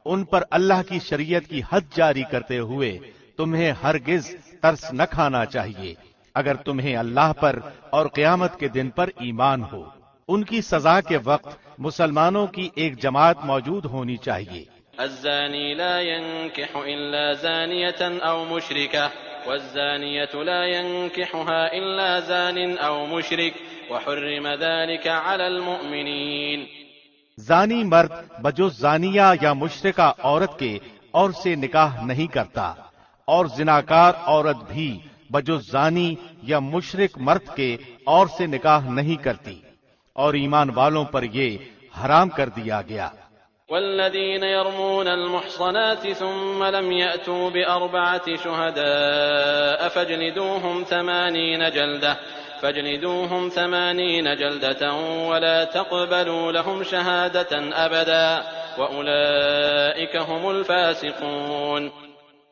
ان پر اللہ کی شریعت کی حد جاری کرتے ہوئے تمہیں ہرگز ترس نہ کھانا چاہیے اگر تمہیں اللہ پر اور قیامت کے دن پر ایمان ہو۔ ان کی سزا کے وقت مسلمانوں کی ایک جماعت موجود ہونی چاہیے۔ الزاني لا ينكح إلا زانية أو مشركة والزانية لا ينكحها إلا زان أو مشرك وحرم ذلك على المؤمنين. زانی مرد بجز زانیہ یا مشرکہ عورت کے اور سے نکاح نہیں کرتا، اور زناکار عورت بھی بجز زانی یا مشرک مرد کے اور سے نکاح نہیں کرتی، اور ایمان والوں پر یہ حرام کر دیا گیا۔ والذين يرمون المحصنات ثم لم يأتوا ب4 شهداء فاجلدوهم 80 جلدة ولا تقبلوا لهم شهادة أبدا وأولئك هم الفاسقون.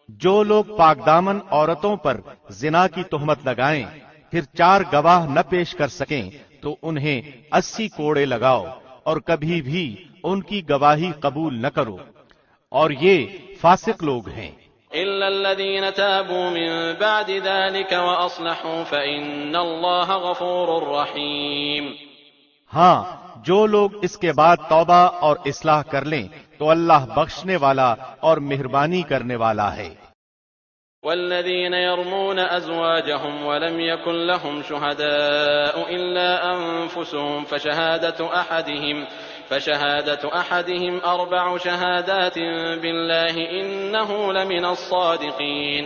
جو لوگ پاک دامن عورتوں پر زنا کی تہمت لگائیں پھر 4 گواہ نہ پیش کر سکیں تو انہیں 80 کوڑے لگاؤ اور کبھی بھی ان کی گواہی قبول نہ کرو، اور یہ فاسق لوگ ہیں۔ إلا الذين تابوا من بعد ذلك وأصلحوا فإن الله غفور رحيم. ہاں، جو لوگ اس کے بعد توبہ اور اصلاح کر لیں تو اللہ بخشنے والا اور مہربانی کرنے والا ہے۔ والذين يرمون أزواجهم ولم يكن لهم شهداء إلا أنفسهم فشهادة أحدهم 4 شهادات بالله إنه لمن الصادقين.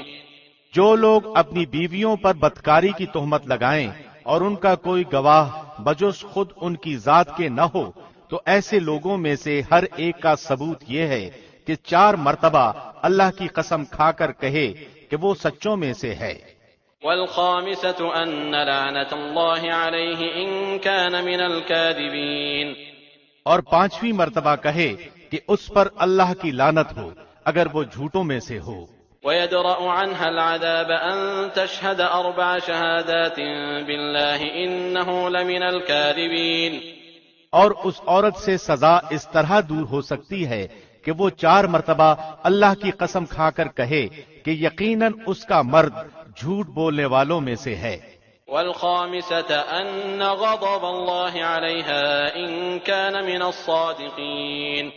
جو لوگ اپنی بیویوں پر بدکاری کی تہمت لگائیں اور ان کا کوئی گواہ بجز خود ان کی ذات کے نہ ہو تو ایسے لوگوں میں سے ہر ایک کا ثبوت یہ ہے کہ 4 مرتبہ اللہ کی قسم کھا کر کہے کہ وہ سچوں میں سے ہے۔ والخامسة أن لعنة الله عليه إن كان من الكاذبين. اور 5ویں مرتبہ کہے کہ اس پر اللہ کی لعنت ہو اگر وہ جھوٹوں میں سے ہو۔ ويدرأ عنها العذاب أن تشهد 4 شهادات بالله إنه لمن الكاذبين. اور اس عورت سے سزا اس طرح دور ہو سکتی ہے کہ وہ 4 مرتبہ اللہ کی قسم کھا کر کہے کہ یقیناً اس کا مرد جھوٹ بولنے والوں میں سے ہے. والخامسة أن غضب الله عليها إن كان من الصادقين.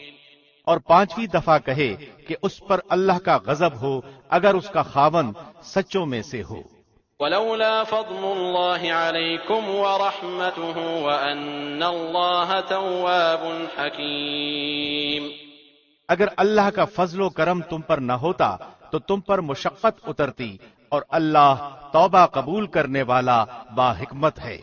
اور 5ویں دفعہ کہے کہ اس پر اللہ کا غضب ہو اگر اس کا خاوند سچوں میں سے ہو. ولولا فضل الله عليكم ورحمته وأن الله تواب حكيم. اگر اللہ کا فضل و کرم تم پر نہ ہوتا تو تم پر مشقت اترتی اور اللہ توبہ قبول کرنے والا با حکمت ہے.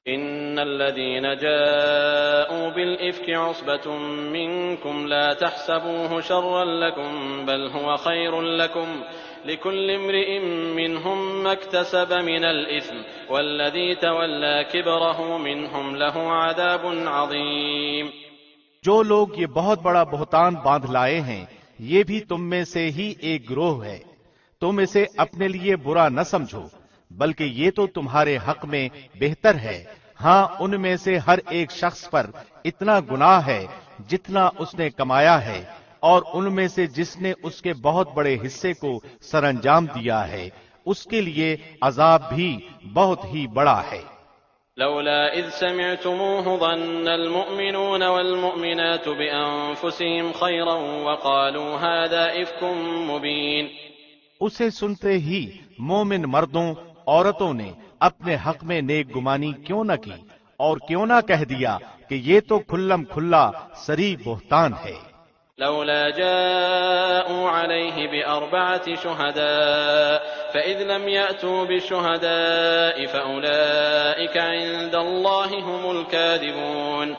إن الذين جاءوا بالإفك عصبة منكم لا تحسبوه شرا لكم بل هو خير لكم لكل امرئ منهم ما اكتسب من الإثم والذي تولى كبره منهم له عذاب عظيم. جو لوگ یہ بہت بڑا بہتان باندھ لائے ہیں یہ بھی تم میں سے ہی ایک گروہ ہے. تم اسے اپنے لیے برا نہ سمجھو بلکہ یہ تو تمہارے حق میں بہتر ہے. ہاں ان میں سے ہر ایک شخص پر اتنا گناہ ہے جتنا اس نے کمایا ہے اور ان میں سے جس نے اس کے بہت بڑے حصے کو سر انجام دیا ہے اس کے لیے عذاب بھی بہت ہی بڑا ہے. لولا إذ سمعتموه ظن المؤمنون والمؤمنات بأنفسهم خيرا وقالوا هذا إفك مبين. اسے سنتے ہی مومن مردوں عورتوں نے اپنے حق میں نیک گمانی کیوں نہ کی اور کیوں نہ کہہ دیا کہ یہ تو کھلم کھلا سری بہتان ہے. لولا جاءوا عليه ب4 شهداء فإذ لم يأتوا بالشهداء فأولئك عند الله هم الكاذبون.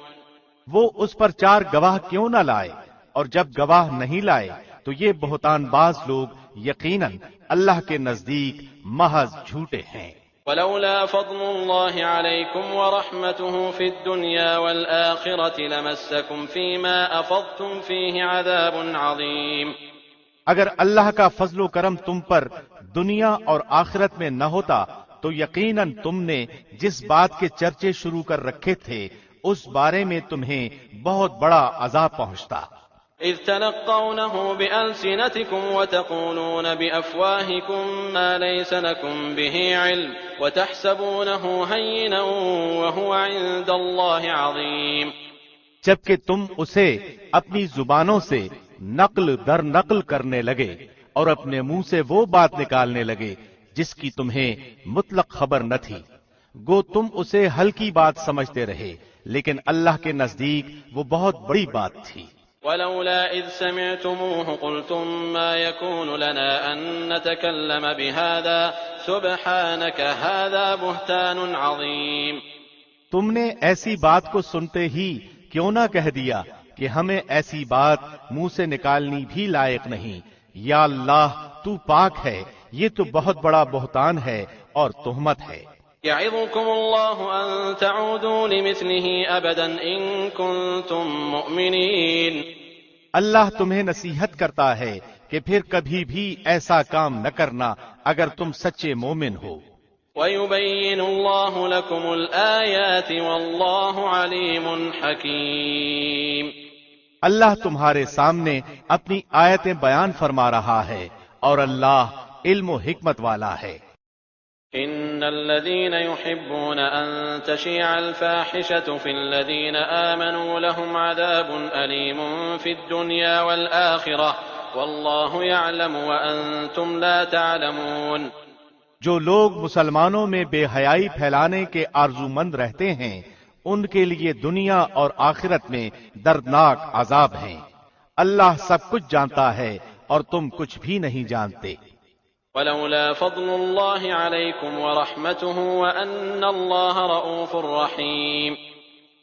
وہ اس پر 4 گواہ کیوں نہ لائے اور جب گواہ نہیں لائے تو یہ بہتان باز لوگ یقیناً اللہ کے نزدیک محض جھوٹے ہیں. ولولا فضل الله عليكم ورحمته في الدنيا والآخرة لمسكم فيما أفضتم فيه عذاب عظيم. اگر اللہ کا فضل و کرم تم پر دنیا اور آخرت میں نہ ہوتا تو یقیناً تم نے جس بات کے چرچے شروع کر رکھے تھے اس بارے میں تمہیں بہت بڑا عذاب پہنچتا. إذ تلقونه بألسنتكم وتقولون بأفواهكم ما ليس لكم به علم وتحسبونه هينا وهو عند الله عظيم. جبکہ تم اسے اپنی زبانوں سے نقل در نقل کرنے لگے اور اپنے منہ سے وہ بات نکالنے لگے جس کی تمہیں مطلق خبر نہ تھی. گو تم اسے ہلکی بات سمجھتے رہے لیکن اللہ کے نزدیک وہ بہت بڑی بات تھی. ولولا إذ سمعتموه قلتم ما يكون لنا أن نتكلم بهذا سبحانك هذا بهتان عظيم. تم نے ایسی بات کو سنتے ہی کیوں نہ کہہ دیا کہ ہمیں ایسی بات منہ سے نکالنی بھی لائق نہیں. یا اللہ تو پاک ہے، یہ تو بہت بڑا بہتان ہے اور تہمت ہے. يعظكم الله أن تعودوا لمثله أبدا إن كنتم مؤمنين. اللہ تمہیں نصیحت کرتا ہے کہ پھر کبھی بھی ایسا کام نہ کرنا اگر تم سچے مومن ہو. ويبين الله لكم الآيات والله عليم حكيم. اللہ تمہارے سامنے اپنی آیتیں بیان فرما رہا ہے اور اللہ علم و حکمت والا ہے. إن الذين يحبون أن تشيع الفاحشة في الذين آمنوا لهم عذاب أليم في الدنيا والآخرة والله يعلم وأنتم لا تعلمون. جو لوگ مسلمانوں میں بے حیائی پھیلانے کے آرزو مند رہتے ہیں ان کے لیے دنیا اور آخرت میں دردناک عذاب ہیں. اللہ سب کچھ جانتا ہے اور تم کچھ بھی نہیں جانتے. ولولا فضل الله عليكم ورحمته وأن الله رؤوف رحيم.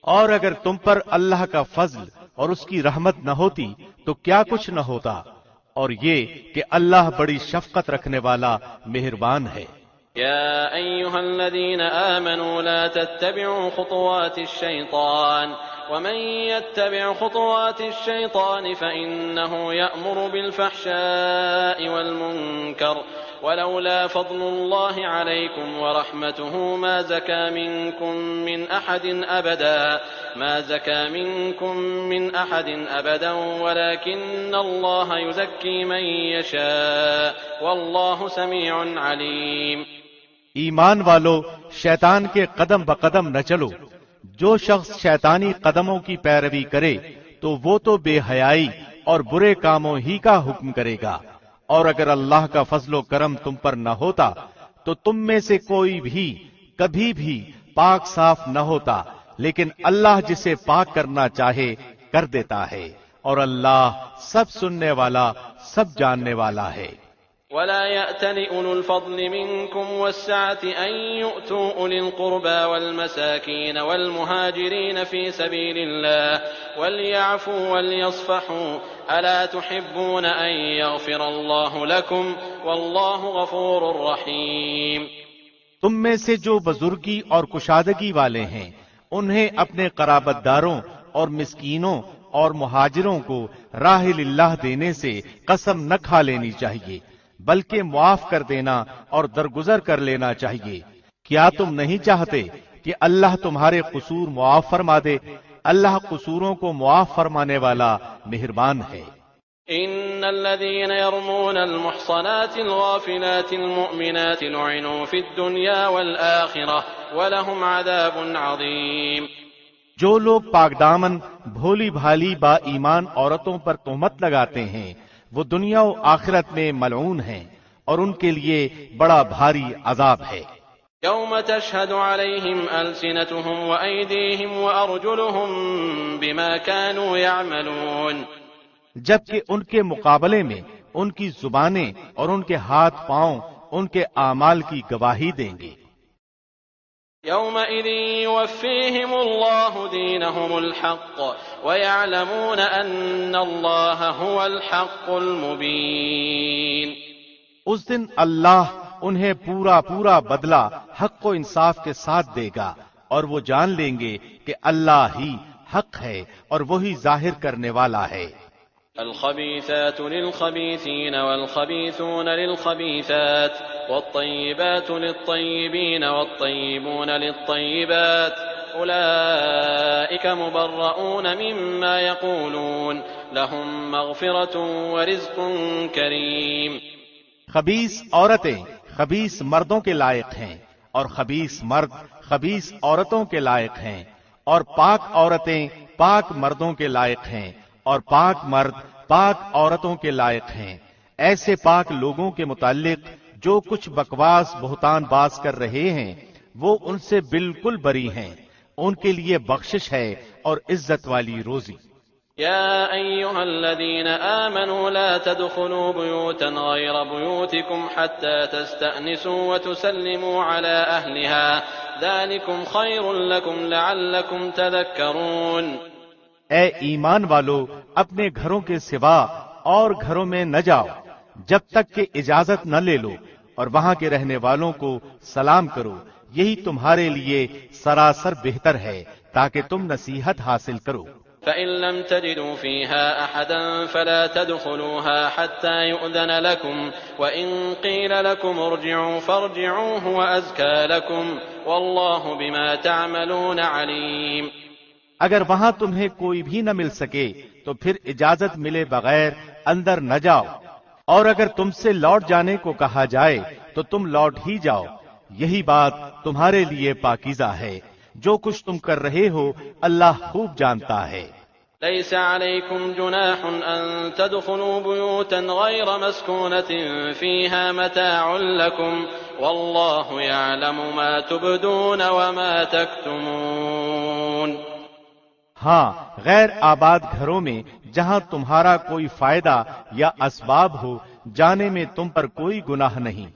اور اگر تم پر اللہ کا فضل اور اس کی رحمت نہ ہوتی تو کیا کچھ نہ ہوتا اور یہ کہ اللہ بڑی شفقت رکھنے والا مہربان ہے. يا أيها الذين آمنوا لا تتبعوا خطوات الشيطان ومن يتبع خطوات الشيطان فإنه يأمر بالفحشاء والمنكر ولولا فضل الله عليكم ورحمته ما زكى منكم من أحد أبدا ولكن الله يزكي من يشاء والله سميع عليم۔ ایمان والو، شیطان کے قدم بقدم نہ چلو۔ جو شخص شیطانی قدموں کی پیروی کرے تو وہ تو بے حیائی اور برے کاموں ہی کا حکم کرے گا، اور اگر اللہ کا فضل و کرم تم پر نہ ہوتا تو تم میں سے کوئی بھی کبھی بھی پاک صاف نہ ہوتا، لیکن اللہ جسے پاک کرنا چاہے کر دیتا ہے، اور اللہ سب سننے والا سب جاننے والا ہے۔ ولا يأتل أولو الفضل منكم والسعة أن يؤتوا أولي القربى والمساكين والمهاجرين في سبيل الله وليعفوا وليصفحوا ألا تحبون أن يغفر الله لكم والله غفور رحيم۔ تم میں سے جو بزرگی اور کشادگی والے ہیں انہیں اپنے قرابت داروں اور مسکینوں اور مہاجروں کو راہ اللہ دینے سے قسم نہ کھا لینی چاہیے، بلکہ معاف کر دینا اور درگزر کر لینا چاہیے۔ کیا تم نہیں چاہتے کہ اللہ تمہارے قصور معاف فرما دے؟ اللہ قصوروں کو معاف فرمانے والا مہربان ہے۔ إن الذين يرمون المحصنات الغافلات المؤمنات لعنوا في الدنيا والآخرة ولهم عذاب عظيم۔ جو لوگ پاک دامن بھولی بھالی با ایمان عورتوں پر تہمت لگاتے ہیں وہ دنیا و آخرت میں ملعون ہیں، اور ان کے لیے بڑا بھاری عذاب ہے۔ يوم تشهد عليهم ألسنتهم وأيديهم وأرجلهم بما كانوا يعملون، جبکہ ان کے مقابلے میں ان کی زبانیں اور ان کے ہاتھ پاؤں ان کے اعمال کی گواہی دیں گے۔ يومئذ يوفيهم الله دينهم الحق ويعلمون أن الله هو الحق المبين۔ اس دن اللہ انہیں پورا پورا بدلہ حق و انصاف کے ساتھ دے گا، اور وہ جان لیں گے کہ اللہ ہی حق ہے اور وہی ظاہر کرنے والا ہے۔ الخبيثات للخبيثين والخبيثون للخبيثات والطيبات للطيبين والطيبون للطيبات أولئك مبرؤون مما يقولون لهم مغفرة ورزق كريم۔ خبیث عورتیں خبیث مردوں کے لائق ہیں، اور خبیث مرد خبیث عورتوں کے لائق ہیں، اور پاک عورتیں پاک مردوں کے لائق ہیں، اور پاک مرد پاک عورتوں کے لائق ہیں۔ ایسے پاک لوگوں کے متعلق جو کچھ بکواس بہتان باز کر رہے ہیں وہ ان سے بالکل بری ہیں، ان کے لیے بخشش ہے اور عزت والی روزی۔ يا أيها الذين آمنوا لا تدخلوا بيوتا غير بيوتكم حتى تستأنسوا وتسلموا على أهلها ذلكم خير لكم لعلكم تذكرون۔ اے ایمان والو، اپنے گھروں کے سوا اور گھروں میں نہ جاؤ جب تک کہ اجازت نہ لے لو، اور وہاں کے رہنے والوں کو سلام کرو، یہی تمہارے لیے سراسر بہتر ہے تاکہ تم نصیحت حاصل کرو۔ فإن لم تجدوا فيها أحدا فلا تدخلوها حتى يؤذن لكم وإن قيل لكم ارجعوا فارجعوا هو أزكى لكم والله بما تعملون عليم۔ اگر وہاں تمہیں کوئی بھی نہ مل سکے تو پھر اجازت ملے بغیر اندر نہ جاؤ، اور اگر تم سے لوٹ جانے کو کہا جائے تو تم لوٹ ہی جاؤ، یہی بات تمہارے لیے پاکیزہ ہے۔ جو کچھ تم کر رہے ہو اللہ خوب جانتا ہے۔ ليس عليكم جناح أن تدخلوا بيوتا غير مسكونة فيها متاع لكم والله يعلم ما تبدون وما تكتمون۔ ہاں، غیر آباد گھروں میں جہاں تمہارا کوئی فائدہ یا اسباب ہو جانے میں تم پر کوئی گناہ نہیں،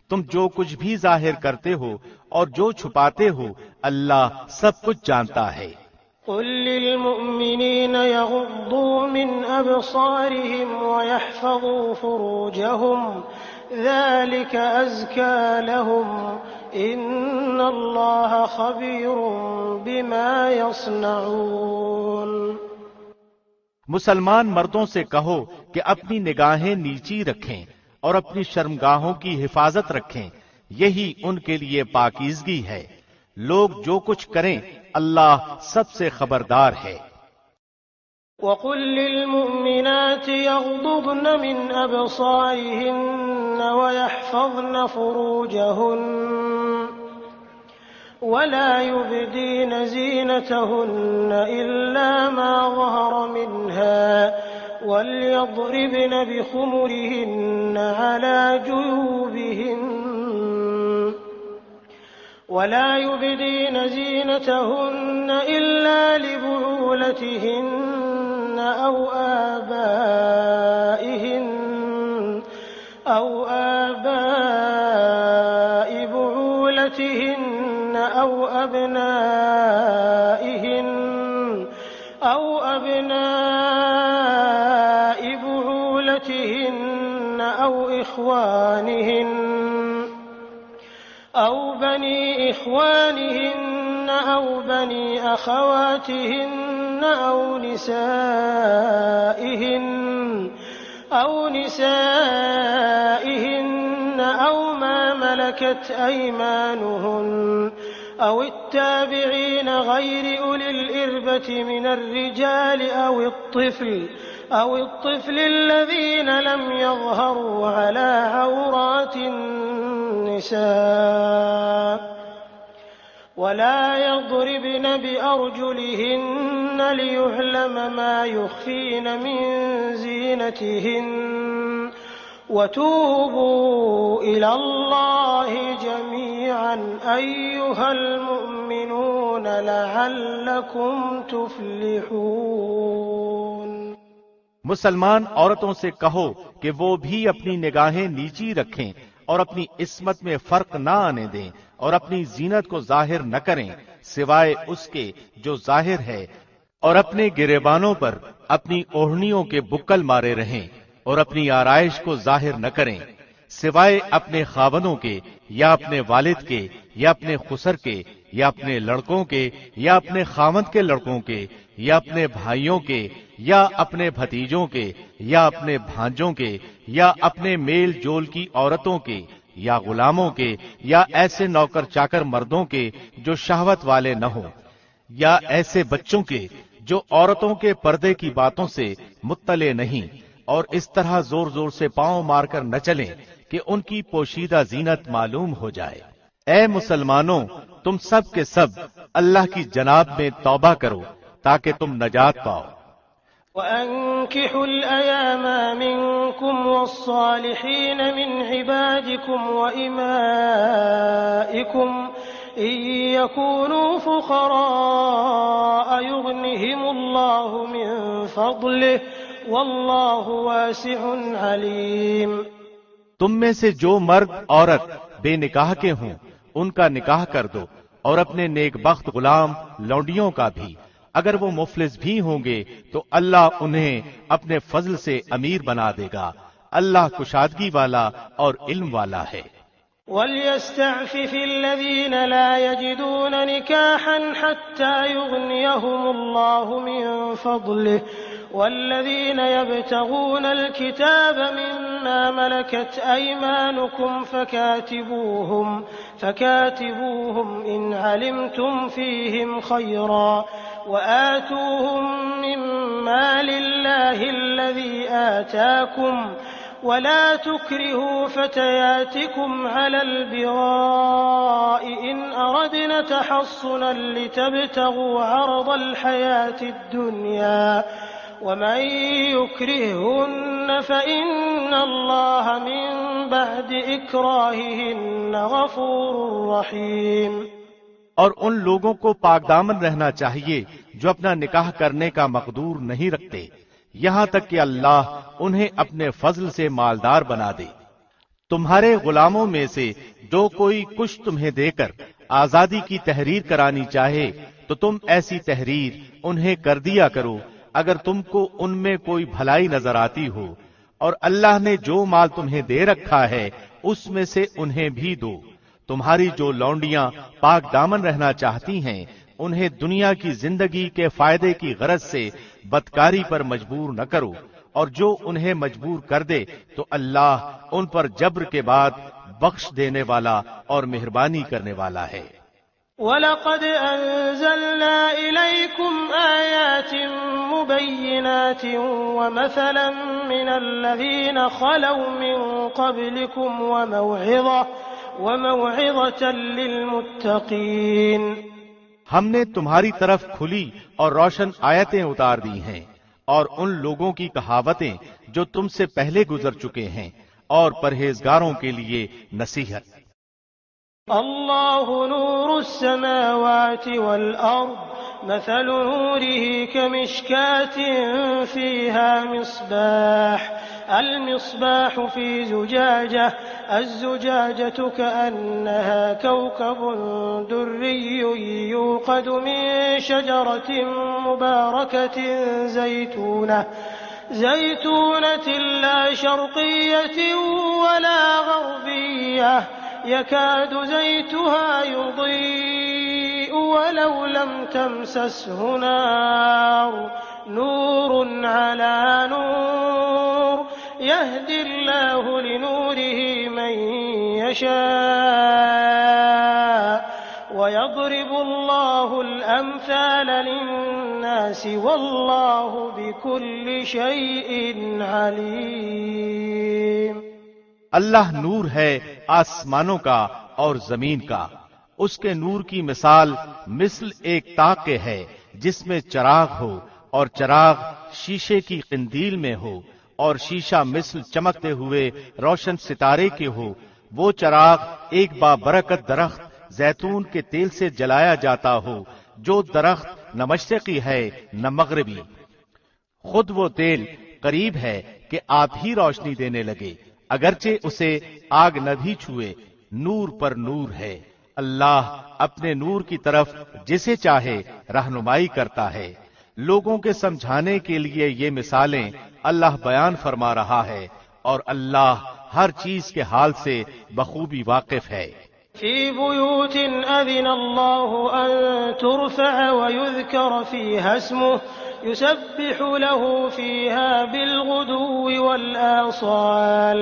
تم جو کچھ بھی ظاہر کرتے ہو اور جو چھپاتے ہو اللہ سب کچھ جانتا ہے۔ قل للمؤمنين يغضوا من أبصارهم ويحفظوا فروجهم ذلك أزكى لهم إن الله خبير بما يصنعون۔ مسلمان مردوں سے کہو کہ اپنی نگاہیں نیچی رکھیں اور اپنی شرمگاہوں کی حفاظت رکھیں، یہی ان کے لیے پاکیزگی ہے۔ لوگ جو کچھ کریں اللہ سب سے خبردار ہے۔ وَقُل لِّلْمُؤْمِنَاتِ يَغْضُضْنَ مِنْ أَبْصَارِهِنَّ وَيَحْفَظْنَ فُرُوجَهُنَّ وَلَا يُبْدِينَ زِينَتَهُنَّ إِلَّا مَا ظَهَرَ مِنْهَا وَلْيَضْرِبْنَ بِخُمُرِهِنَّ عَلَى جُيُوبِهِنَّ وَلَا يُبْدِينَ زِينَتَهُنَّ إِلَّا لِبُعُولَتِهِنَّ أَوْ آبَاءِ بُعُولَتِهِنَّ أَوْ أَبْنَاءِ بُعُولَتِهِنَّ أَوْ إِخْوَانِهِنَّ أَوْ بَنِي إِخْوَانِهِنَّ أَوْ بَنِي أَخَوَاتِهِنَّ أَوْ نِسَائِهِنَّ أَوْ مَا مَلَكَتْ أَيْمَانُهُنَّ أَوِ التَّابِعِينَ غَيْرِ أُولِي الْإِرْبَةِ مِنَ الرِّجَالِ أَوِ الطِّفْلِ الَّذِينَ لَمْ يَظْهَرُوا عَلَى عَوْرَاتِ النِّسَاءِ وَلَا يَضْرِبْنَ بِأَرْجُلِهِنَّ لِيُعْلَمَ مَا يُخْفِينَ مِنْ زِينَتِهِنَّ وَتُوبُوا إِلَى اللَّهِ جَمِيعًا أَيُّهَا الْمُؤْمِنُونَ لَعَلَّكُمْ تُفْلِحُونَ۔ مسلمان عورتوں سے کہو کہ وہ بھی اپنی نگاہیں نیچی رکھیں اور اپنی عصمت میں فرق نہ آنے دیں اور اپنی زینت کو ظاہر نہ کریں سوائے اس کے جو ظاہر ہے، اور اپنے گریبانوں پر اپنی اوڑھنیوں کے بکل مارے رہیں اور اپنی آرائش کو ظاہر نہ کریں سوائے اپنے خاوندوں کے یا اپنے والد کے یا اپنے خسر کے یا اپنے لڑکوں کے یا اپنے خاوند کے لڑکوں کے یا اپنے بھائیوں کے یا اپنے بھتیجوں کے یا اپنے بھانجوں کے یا اپنے میل جول کی عورتوں کے یا غلاموں کے یا ایسے نوکر چاکر مردوں کے جو شہوت والے نہ ہوں، یا ایسے بچوں کے جو عورتوں کے پردے کی باتوں سے مطلع نہیں، اور اس طرح زور زور سے پاؤں مار کر نہ چلیں کہ ان کی پوشیدہ زینت معلوم ہو جائے۔ اے مسلمانوں، تم سب کے سب اللہ کی جناب میں توبہ کرو تاکہ تم نجات پاؤ۔ وَأَنكِحُوا الْأَيَامَ مِنكُمْ وَالصَّالِحِينَ مِنْ عِبَادِكُمْ وَإِمَائِكُمْ إِن يَكُونُوا فُقَرَاءَ يُغْنِهِمُ اللَّهُ مِنْ فَضْلِهِ وَاللَّهُ وَاسِعٌ عَلِيمٌ۔ تم میں سے جو مرد عورت بے نکاح کے ہوں ان کا نکاح کر دو، اور اپنے نیک بخت غلام لونڈیوں کا بھی، اگر وہ مفلس بھی ہوں گے تو اللہ انہیں اپنے فضل سے امیر بنا دے گا، اللہ کشادگی والا اور علم والا ہے۔ وَلْيَسْتَعْفِفِ الَّذِينَ لَا يَجِدُونَ نِكَاحًا حَتَّى يُغْنِيَهُمُ اللَّهُ مِنْ فَضْلِهِ وَالَّذِينَ يَبْتَغُونَ الْكِتَابَ مِمَّا مَلَكَتْ أَيْمَانُكُمْ فَكَاتِبُوهُمْ إِنْ عَلِمْتُمْ فِيهِمْ خَيْرًا وَآتُوهُمْ مِنْ مَالِ اللَّهِ الَّذِي آتَاكُمْ وَلَا تُكْرِهُوا فَتَيَاتِكُمْ عَلَى الْبِغَاءِ إِنْ أَرَدْنَ تَحَصُّنًا لِتَبْتَغُوا عَرَضَ الْحَيَاةِ الدُّنْيَا وَمَنْ يُكْرِههُنَّ فَإِنَّ اللَّهَ مِنْ بَعْدِ إِكْرَاهِهِنَّ غَفُورٌ رَحِيمٌ۔ اور ان لوگوں کو پاک دامن رہنا چاہیے جو اپنا نکاح کرنے کا مقدور نہیں رکھتے، یہاں تک کہ اللہ انہیں اپنے فضل سے مالدار بنا دے۔ تمہارے غلاموں میں سے جو کوئی کچھ تمہیں دے کر آزادی کی تحریر کرانی چاہے تو تم ایسی تحریر انہیں کر دیا کرو اگر تم کو ان میں کوئی بھلائی نظر آتی ہو، اور اللہ نے جو مال تمہیں دے رکھا ہے اس میں سے انہیں بھی دو۔ تمہاری جو لونڈیاں پاک دامن رہنا چاہتی ہیں انہیں دنیا کی زندگی کے فائدے کی غرض سے بدکاری پر مجبور نہ کرو، اور جو انہیں مجبور کر دے تو اللہ ان پر جبر کے بعد بخش دینے والا اور مہربانی کرنے والا ہے۔ وَلَقَدْ أَنزَلْنَا إِلَيْكُمْ آيَاتٍ مُبَيِّنَاتٍ وَمَثَلًا مِّنَ الَّذِينَ خَلَوْا مِن قَبْلِكُمْ وَمَوْعِظَةً لِّلْمُتَّقِينَ۔ ہم نے تمہاری طرف کھلی اور روشن آیتیں اتار دی ہیں، اور ان لوگوں کی کہاوتیں جو تم سے پہلے گزر چکے ہیں، اور پرہیزگاروں کے لیے نصیحت۔ اللہ نور السماوات والأرض مثل نوره كمشكاة فيها مصباح المصباح في زجاجة الزجاجة كأنها كوكب دري يوقد من شجرة مباركة زيتونة لا شرقية ولا غربية يكاد زيتها يضيء ولو لم تمسسه نار نور على نور يهدي الله لنوره من يشاء ويضرب الله الأمثال للناس والله بكل شيء عليم۔ اللہ نور ہے آسمانوں کا اور زمین کا، اس کے نور کی مثال مثل ایک تاق کے ہے جس میں چراغ ہو، اور چراغ شیشے کی قندیل میں ہو، اور شیشہ مثل چمکتے ہوئے روشن ستارے کے ہو۔ وہ چراغ ایک بابرکت درخت زیتون کے تیل سے جلایا جاتا ہو، جو درخت نہ مشرقی ہے نہ مغربی، خود وہ تیل قریب ہے کہ آپ ہی روشنی دینے لگے، اگرچہ اسے آگ نہ بھی چھوئے، نور پر نور ہے۔ اللہ اپنے نور کی طرف جسے چاہے رہنمائی کرتا ہے۔ لوگوں کے سمجھانے کے لیے یہ مثالیں اللہ بیان فرما رہا ہے، اور اللہ ہر چیز کے حال سے بخوبی واقف ہے۔ فی بیوت اذن اللہ ان ترفع ویذکر فیہا اسمہ یسبح له فیہا بالغدو والآصال۔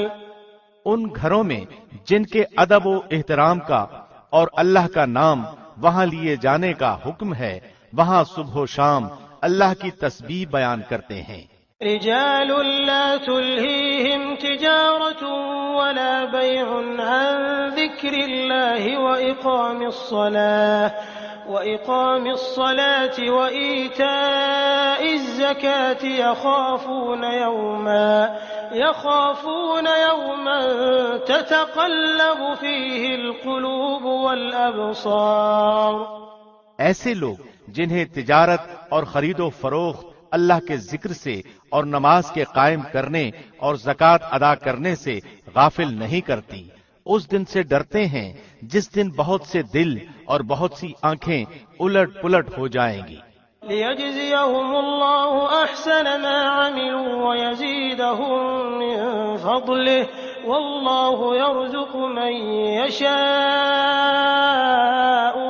ان گھروں میں جن کے ادب و احترام کا اور اللہ کا نام وہاں لیے جانے کا حکم ہے، وہاں صبح و شام اللہ کی تسبیح بیان کرتے ہیں۔ رجال لا تلهيهم تجارة ولا بيع عن ذكر الله وإقام الصلاة وإيتاء الزكاة يخافون يوما تتقلب فيه القلوب والأبصار۔ ایسے لوگ جنہیں تجارت اور خرید و فروخت اللہ کے ذکر سے اور نماز کے قائم کرنے اور زکوٰۃ ادا کرنے سے غافل نہیں کرتی، اس دن سے ڈرتے ہیں جس دن بہت سے دل اور بہت سی آنکھیں الٹ پلٹ ہو جائیں گی۔ لِيَجْزِيَهُمُ اللَّهُ أَحْسَنَ مَا عَمِلُوا وَيَزِيدَهُم مِّن فَضْلِهِ وَاللَّهُ يَرْزُقُ مَن يَشَاءُ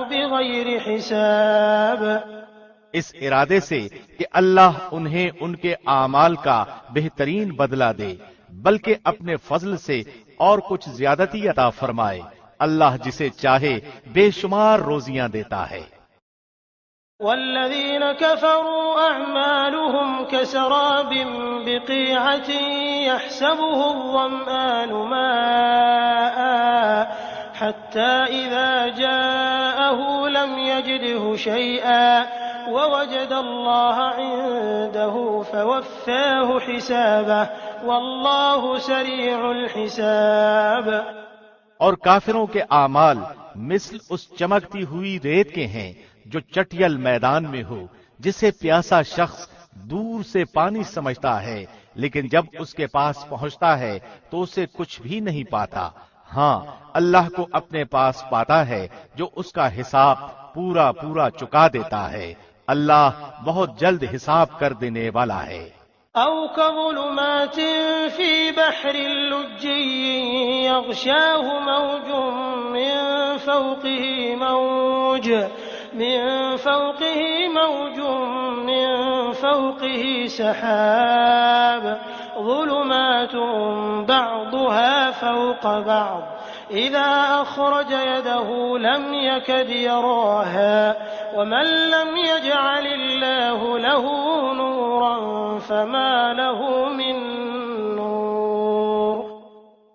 بِغَيْرِ حِسَابٍ۔ اس ارادے سے کہ اللہ انہیں ان کے اعمال کا بہترین بدلہ دے، بلکہ اپنے فضل سے اور کچھ زیادتی عطا فرمائے۔ اللہ جسے چاہے بے شمار روزیاں دیتا ہے۔ والذین کفروا اعمالهم كسراب بقیعة يحسبه الظمآن ماء حتى إذا جاءه لم يجده شيئا ووجد الله عنده فوفاه حسابه والله سريع الحساب۔ اور کافروں کے اعمال مثل اس چمکتی ہوئی ریت کے ہیں جو چٹیل میدان میں ہو، جسے پیاسا شخص دور سے پانی سمجھتا ہے، لیکن جب اس کے پاس پہنچتا ہے تو اسے کچھ بھی نہیں پاتا۔ ہاں، اللہ کو اپنے پاس پاتا ہے جو اس کا حساب پورا پورا چکا دیتا ہے۔ اللہ بہت جلد حساب کر دینے والا ہے۔ أو كظلمات في بحر لجي يغشاه موج من فوقه موج من فوقه سحاب ظلمات بعضها فوق بعض إذا أخرج يده لم يكد يراها ومن لم يجعل الله له نورا فما له من نور.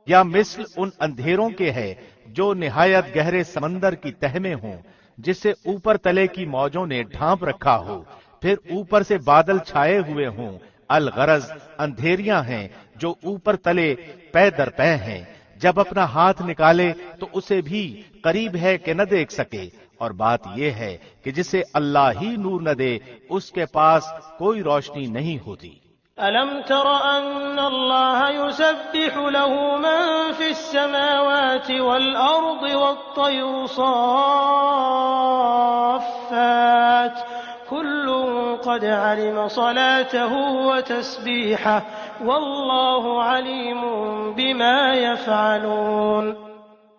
یا مثل ان اندھیروں کے ہے جو نہایت گہرے سمندر کی تہ میں ہوں، جسے اوپر تلے کی موجوں نے ڈھانپ رکھا ہو، پھر اوپر سے بادل چھائے ہوئے ہوں. الغرض اندھیریاں ہیں جو اوپر تلے پے در پے ہیں. جب اپنا ہاتھ نکالے تو اسے بھی قریب ہے کہ نہ دیکھ سکے. اور بات یہ ہے کہ جسے اللہ ہی نور نہ دے اس کے پاس کوئی روشنی نہیں ہوتی. ألم تر أن الله يسبح له من في السماوات والأرض والطير صافات كل قد علم صلاته وتسبيحه والله عليم بما يفعلون.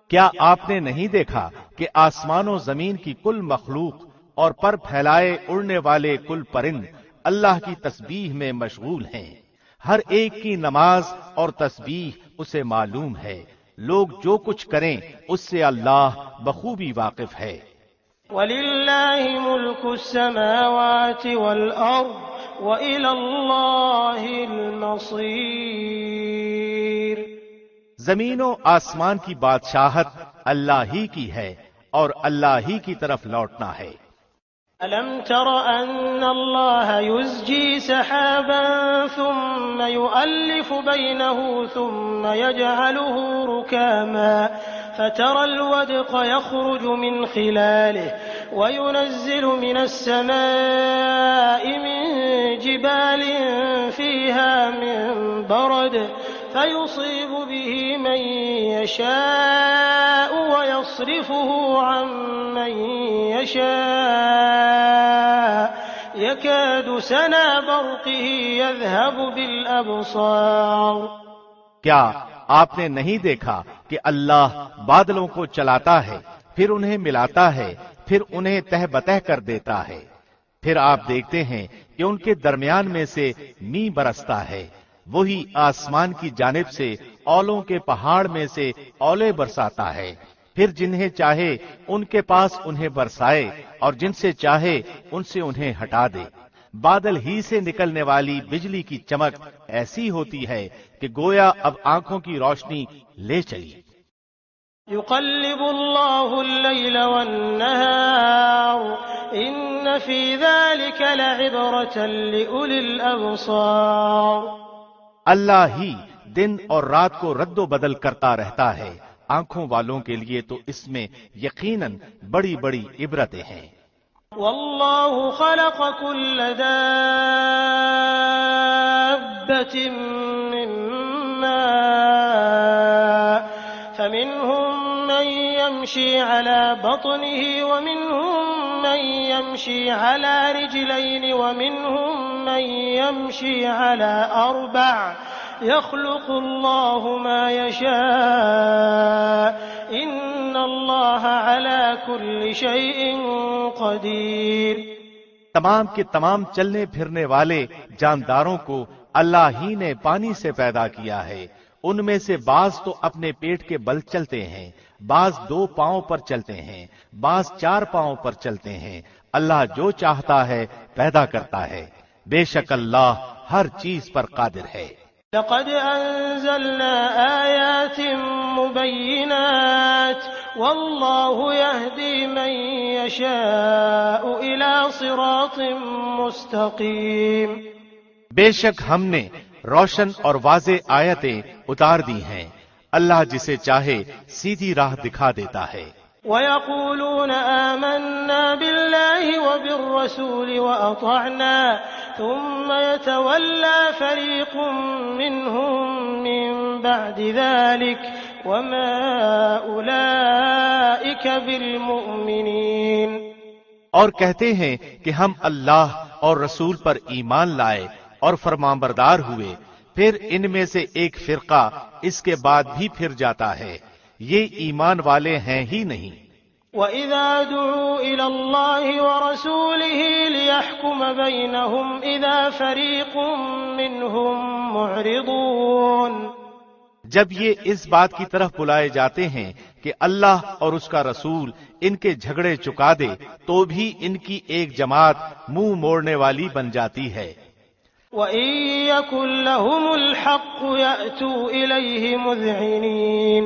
کیا آپ نے نہیں دیکھا کہ آسمان و زمین کی کل مخلوق اور پر پھیلائے اڑنے والے کل پرند اللہ کی تسبیح میں مشغول ہیں؟ ہر ایک کی نماز اور تسبیح اسے معلوم ہے. لوگ جو کچھ کریں اس سے اللہ بخوبی واقف ہے. وَلِلَّهِ مُلْكُ السَّمَاوَاتِ وَالْأَرْضِ وَإِلَى اللَّهِ الْمَصِيرُ. زمین و آسمان کی بادشاہت اللہ ہی کی ہے اور اللہ ہی کی طرف لوٹنا ہے. ألم تر أن الله يزجي سحابا ثم يؤلف بينه ثم يجعله ركاما فترى الودق يخرج من خلاله وينزل من السماء من جبال فيها من برد فيصيب به من يشاء ويصرفه عن من يشاء يكاد سنا برقه يذهب بالأبصار. کیا آپ نے نہیں دیکھا کہ اللہ بادلوں کو چلاتا ہے، پھر انہیں ملاتا ہے، پھر انہیں تہ بتہ کر دیتا ہے، پھر آپ دیکھتے ہیں کہ ان کے درمیان میں سے می برستا ہے. وہی آسمان کی جانب سے اولوں کے پہاڑ میں سے اولے برساتا ہے، پھر جنہیں چاہے ان کے پاس انہیں برسائے اور جن سے چاہے ان سے انہیں ہٹا دے. بادل ہی سے نکلنے والی بجلی کی چمک ایسی ہوتی ہے کہ گویا اب آنکھوں کی روشنی لے چلی. يقلب الله الليل والنهار إن في ذلك لعبرة لأولي الأبصار. اللہ ہی دن اور رات کو رد و بدل کرتا رہتا ہے. آنکھوں والوں کے لیے تو اس میں یقیناً بڑی بڑی عبرتیں ہیں. والله خلق كل دابة من ماء فمنهم من يمشي على بطنه ومنهم من يمشي على رجلين ومنهم من يمشي على أربع يخلق الله ما يشاء إن الله على كل شيء قدير. تمام کے تمام چلنے پھرنے والے جانداروں کو اللہ ہی نے پانی سے پیدا کیا ہے. ان میں سے بعض تو اپنے پیٹ کے بل چلتے ہیں، بعض 2 پاؤں پر چلتے ہیں، بعض 4 پاؤں پر چلتے ہیں. اللہ جو چاہتا ہے پیدا کرتا ہے. بے شک اللہ ہر چیز پر قادر ہے. لقد أنزلنا آيات مبينات والله يهدي من يشاء إلى صراط مستقيم. بے شک ہم نے روشن اور واضح آیتیں اتار دی ہیں. اللہ جسے چاہے سیدھی راہ دکھا دیتا ہے. ويقولون آمنا بالله وبالرسول وأطعنا ثم يتولى فريق منهم من بعد ذلك وما أولئك بالمؤمنين. اور کہتے ہیں کہ ہم اللہ اور رسول پر ایمان لائے اور فرمانبردار ہوئے، پھر ان میں سے ایک فرقہ اس کے بعد بھی پھر جاتا ہے. یہ ایمان والے ہیں ہی نہیں. وَإِذَا دُعُوا إِلَى اللَّهِ وَرَسُولِهِ لِيَحْكُمَ بَيْنَهُمْ إِذَا فَرِيقٌ مِّنْهُم مُّعْرِضُونَ جب یہ اس بات کی طرف بلائے جاتے ہیں کہ اللہ اور اس کا رسول ان کے جھگڑے چکا دے تو بھی ان کی ایک جماعت منہ موڑنے والی بن جاتی ہے۔ وَإِن يَكُن لَّهُمُ الْحَقُّ يَأْتُوا إِلَيْهِ مُذْعِنِينَ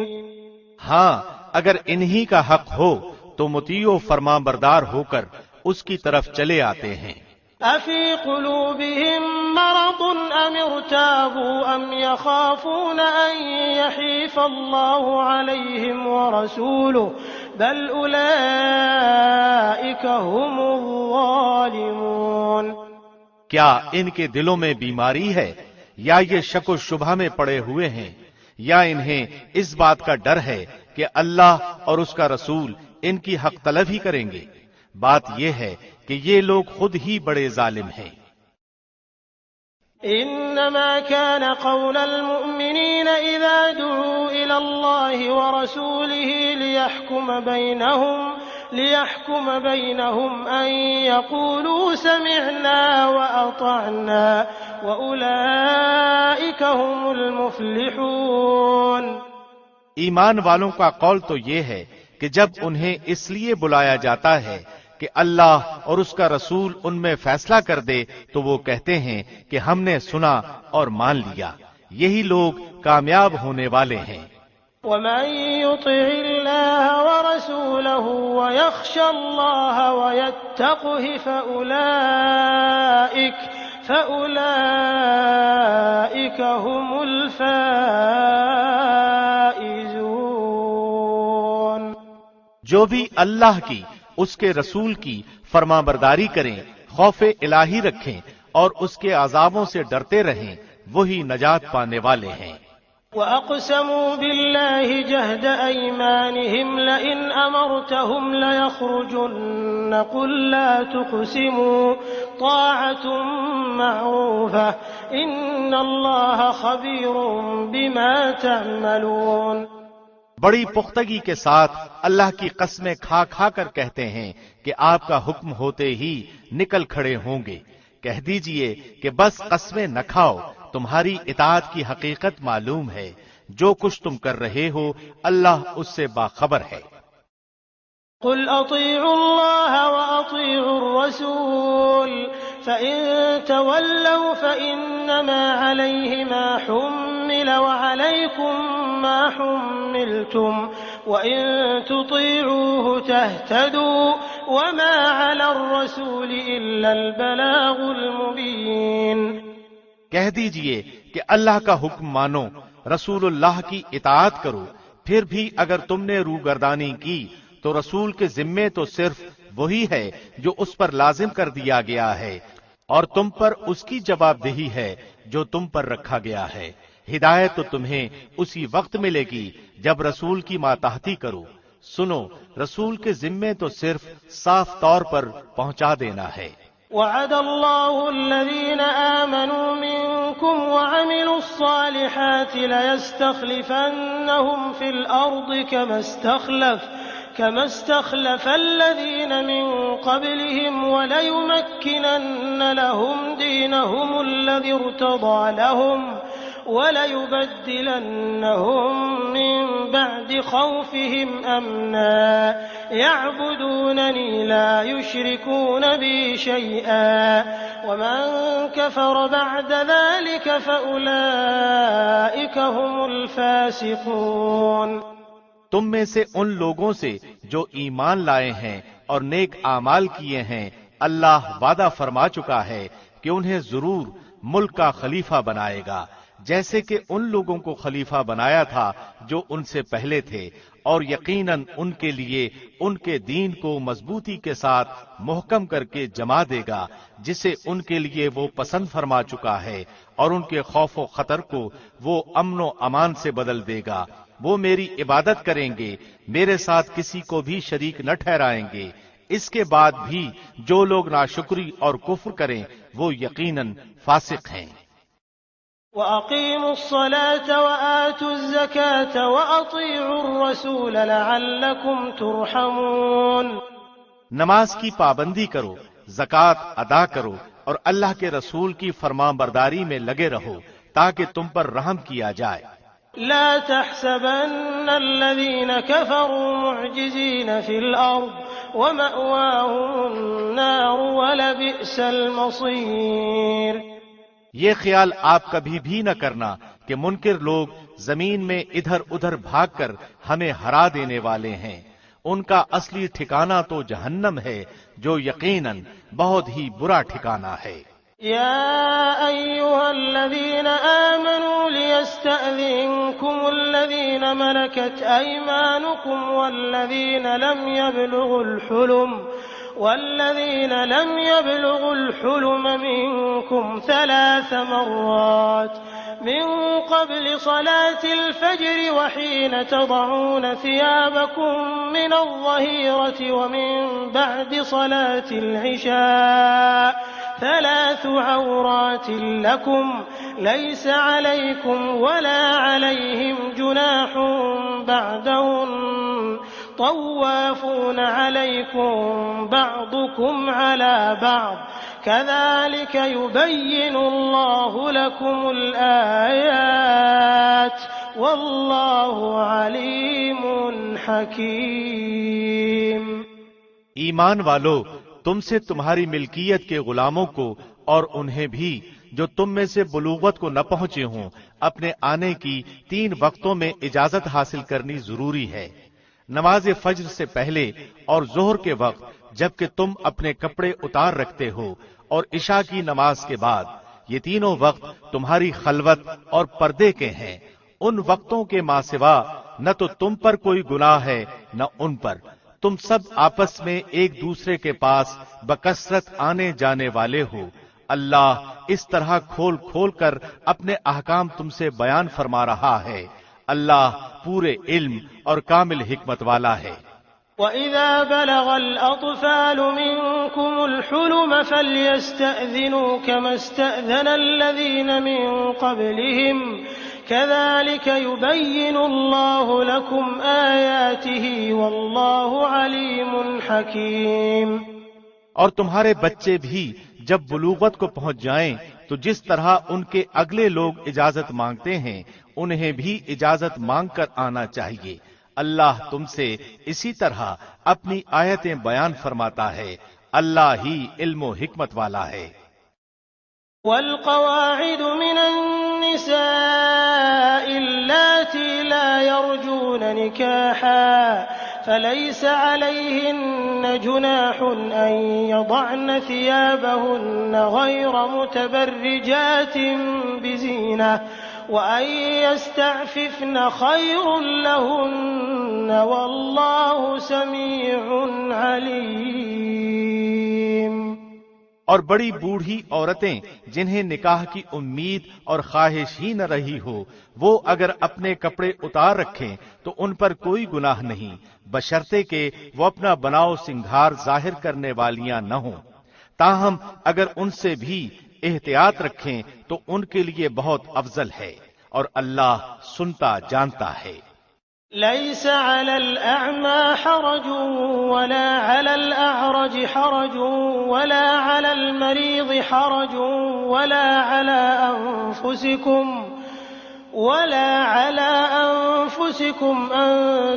ہاں اگر انہی کا حق ہو تو مطیع و فرمان بردار ہو کر اس کی طرف چلے آتے ہیں۔ أَفِي قُلُوبِهِم مَّرَضٌ أَمِ ارْتَابُوا أَمْ يَخَافُونَ أَن يَحِيفَ اللَّهُ عَلَيْهِمْ وَرَسُولُهُ بَلْ أُولَٰئِكَ هُمُ الظَّالِمُونَ کیا ان کے دلوں میں بیماری ہے یا یہ شک و شبہ میں پڑے ہوئے ہیں یا انہیں اس بات کا ڈر ہے کہ اللہ اور اس کا رسول ان کی حق طلب ہی کریں گے؟ بات یہ ہے کہ یہ لوگ خود ہی بڑے ظالم ہیں۔ إنما كان قول المؤمنين إذا دعوا إلى الله ورسوله ليحكم بينهم أن يقولوا سمعنا وأطعنا وأولئك هم المفلحون۔ ایمان والوں کا قول تو یہ ہے کہ جب انہیں اس لیے بلایا جاتا ہے کہ اللہ اور اس کا رسول ان میں فیصلہ کر دے تو وہ کہتے ہیں کہ ہم نے سنا اور مان لیا، یہی لوگ کامیاب ہونے والے ہیں۔ وَمَن يُطِعِ اللَّهَ وَرَسُولَهُ وَيَخْشَ اللَّهَ وَيَتَّقْهِ فَأُولَئِكَ هُمُ الْفَائِزُونَ۔ جو بھی اللہ کی اس کے رسول کی فرما برداری کریں، خوف الہی رکھیں اور اس کے عذابوں سے ڈرتے رہیں، وہی نجات پانے والے ہیں۔ وَأَقْسَمُوا بِاللَّهِ جَهْدَ أَيْمَانِهِمْ لَئِنْ أَمَرْتَهُمْ لَيَخْرُجُنَّ قُل لَّا تُقْسِمُوا طَاعَةٌ مَّعْرُوفَةٌ إِنَّ اللَّهَ خَبِيرٌ بِمَا تَعْمَلُونَ۔ بڑی پختگی کے ساتھ اللہ کی قسمیں کھا کھا کر کہتے ہیں کہ آپ کا حکم ہوتے ہی نکل کھڑے ہوں گے۔ کہہ دیجئے کہ بس قسمیں نہ کھاؤ، تمہاری اطاعت کی حقیقت معلوم ہے، جو کچھ تم کر رہے ہو اللہ اس سے باخبر ہے۔ قل اطیعوا اللہ واطیعوا الرسول فإن تولوا فإنما علیہ ما حمل وعلیکم ما حملتم وإن تطیعوه تهتدوا وما علی الرسول الا البلاغ المبین۔ کہہ دیجئے کہ اللہ کا حکم مانو، رسول اللہ کی اطاعت کرو، پھر بھی اگر تم نے روگردانی کی تو رسول کے ذمے تو صرف وہی ہے جو اس پر لازم کر دیا گیا ہے، اور تم پر اس کی جواب دہی ہے جو تم پر رکھا گیا ہے۔ ہدایت تو تمہیں اسی وقت ملے گی جب رسول کی ماتحتی کرو۔ سنو، رسول کے ذمے تو صرف صاف طور پر پہنچا دینا ہے۔ وعد الله الذين آمنوا منكم وعملوا الصالحات ليستخلفنهم في الأرض كما استخلف الذين من قبلهم وليمكنن لهم دينهم الذي ارتضى لهم وَلَيُبَدِّلَنَّهُمْ مِنْ بَعْدِ خَوْفِهِمْ أَمْنًا يَعْبُدُونَنِي لَا يُشْرِكُونَ بِي شَيْئًا وَمَنْ كَفَرَ بَعْدَ ذَلِكَ فَأُولَئِكَ هُمُ الْفَاسِقُونَ۔ تم میں سے ان لوگوں سے جو ایمان لائے ہیں اور نیک اعمال کیے ہیں، اللہ وعدہ فرما چکا ہے کہ انہیں ضرور ملک کا خلیفہ بنائے گا، جیسے کہ ان لوگوں کو خلیفہ بنایا تھا جو ان سے پہلے تھے، اور یقیناً ان کے لیے ان کے دین کو مضبوطی کے ساتھ محکم کر کے جما دے گا جسے ان کے لیے وہ پسند فرما چکا ہے، اور ان کے خوف و خطر کو وہ امن و امان سے بدل دے گا۔ وہ میری عبادت کریں گے، میرے ساتھ کسی کو بھی شریک نہ ٹھہرائیں گے۔ اس کے بعد بھی جو لوگ ناشکری اور کفر کریں وہ یقیناً فاسق ہیں۔ وأقيموا الصلاة وآتوا الزكاة وأطيعوا الرسول لعلكم ترحمون۔ نماز کی پابندی کرو، زکوٰۃ ادا کرو اور اللہ کے رسول کی فرمان برداری میں لگے رہو تاکہ تم پر رحم کیا جائے۔ لا تحسبن الذين كفروا معجزين في الأرض ومأواهم النار ولبئس المصير۔ یہ خیال آپ کبھی بھی نہ کرنا کہ منکر لوگ زمین میں ادھر ادھر بھاگ کر ہمیں ہرا دینے والے ہیں، ان کا اصلی ٹھکانہ تو جہنم ہے جو یقیناً بہت ہی برا ٹھکانہ ہے۔ يا أيها الذين آمنوا ليستأذنكم الذين ملكت أيمانكم والذين لم يبلغوا الحلم منكم 3 مرات من قبل صلاة الفجر وحين تضعون ثيابكم من الظهيرة ومن بعد صلاة العشاء 3 عورات لكم ليس عليكم ولا عليهم جناح بعدهن طوافون عليكم بعضكم على بعض كذلك يبين الله لكم الآيات والله عليم حكيم۔ ایمان والو، تم سے تمہاری ملکیت کے غلاموں کو اور انہیں بھی جو تم میں سے بلوغت کو نہ پہنچے ہوں اپنے آنے کی 3 وقتوں میں اجازت حاصل کرنی ضروری ہے، نماز فجر سے پہلے اور ظہر کے وقت جبکہ تم اپنے کپڑے اتار رکھتے ہو، اور عشاء کی نماز کے بعد۔ یہ تینوں وقت تمہاری خلوت اور پردے کے ہیں، ان وقتوں کے ماں سوا نہ تو تم پر کوئی گناہ ہے نہ ان پر، تم سب آپس میں ایک دوسرے کے پاس بکثرت آنے جانے والے ہو۔ اللہ اس طرح کھول کھول کر اپنے احکام تم سے بیان فرما رہا ہے، اللہ پورے علم اور کامل حکمت والا ہے۔ وَإِذَا بَلَغَ الْأَطْفَالُ مِنكُمُ الْحُلُمَ فَلْيَسْتَأْذِنُوا كَمَا اسْتَأْذَنَ الَّذِينَ مِن قَبْلِهِمْ كَذَلِكَ يُبَيِّنُ اللَّهُ لَكُمْ آيَاتِهِ وَاللَّهُ عَلِيمٌ حَكِيمٌ۔ اور تمہارے بچے بھی جب بلوغت کو پہنچ جائیں تو جس طرح ان کے اگلے لوگ اجازت مانگتے ہیں انہیں بھی اجازت مانگ کر آنا چاہیے۔ اللہ تم سے اسی طرح اپنی آیتیں بیان فرماتا ہے، اللہ ہی علم و حکمت والا ہے۔ والقواعد من النساء اللاتي لا يرجون نكاحا فليس عليهن جناح أن يضعن ثيابهن غير متبرجات بزينة وأن يستعففن خير لهن والله سميع عليم۔ اور بڑی بوڑھی عورتیں جنہیں نکاح کی امید اور خواہش ہی نہ رہی ہو، وہ اگر اپنے کپڑے اتار رکھیں تو ان پر کوئی گناہ نہیں، بشرطے کہ وہ اپنا بناؤ سنگھار ظاہر کرنے والیاں نہ ہوں۔ تاہم اگر ان سے بھی احتیاط رکھیں تو ان کے لیے بہت افضل ہے، اور اللہ سنتا جانتا ہے۔ ليس على الأعمى حرج ولا على الأعرج حرج ولا على المريض حرج ولا على أنفسكم أن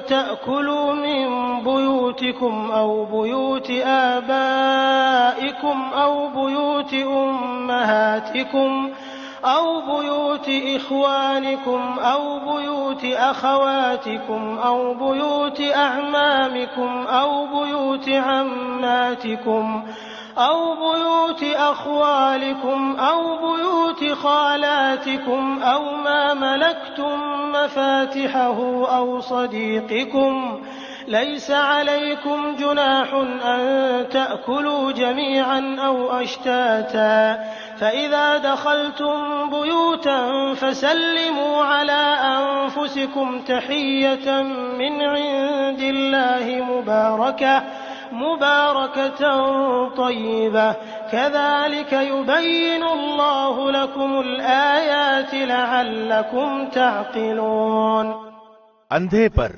تأكلوا من بيوتكم أو بيوت آبائكم أو بيوت أمهاتكم أو بيوت إخوانكم أو بيوت أخواتكم أو بيوت أعمامكم أو بيوت عماتكم أو بيوت أخوالكم أو بيوت خالاتكم أو ما ملكتم مفاتحه أو صديقكم ليس عليكم جناح أن تأكلوا جميعا أو أشتاتا فإذا دخلتم بيوتا فسلموا على أنفسكم تحية من عند الله مباركة طيبة كذلك يبين الله لكم الآيات لعلكم تعقلون۔ اندھے پر،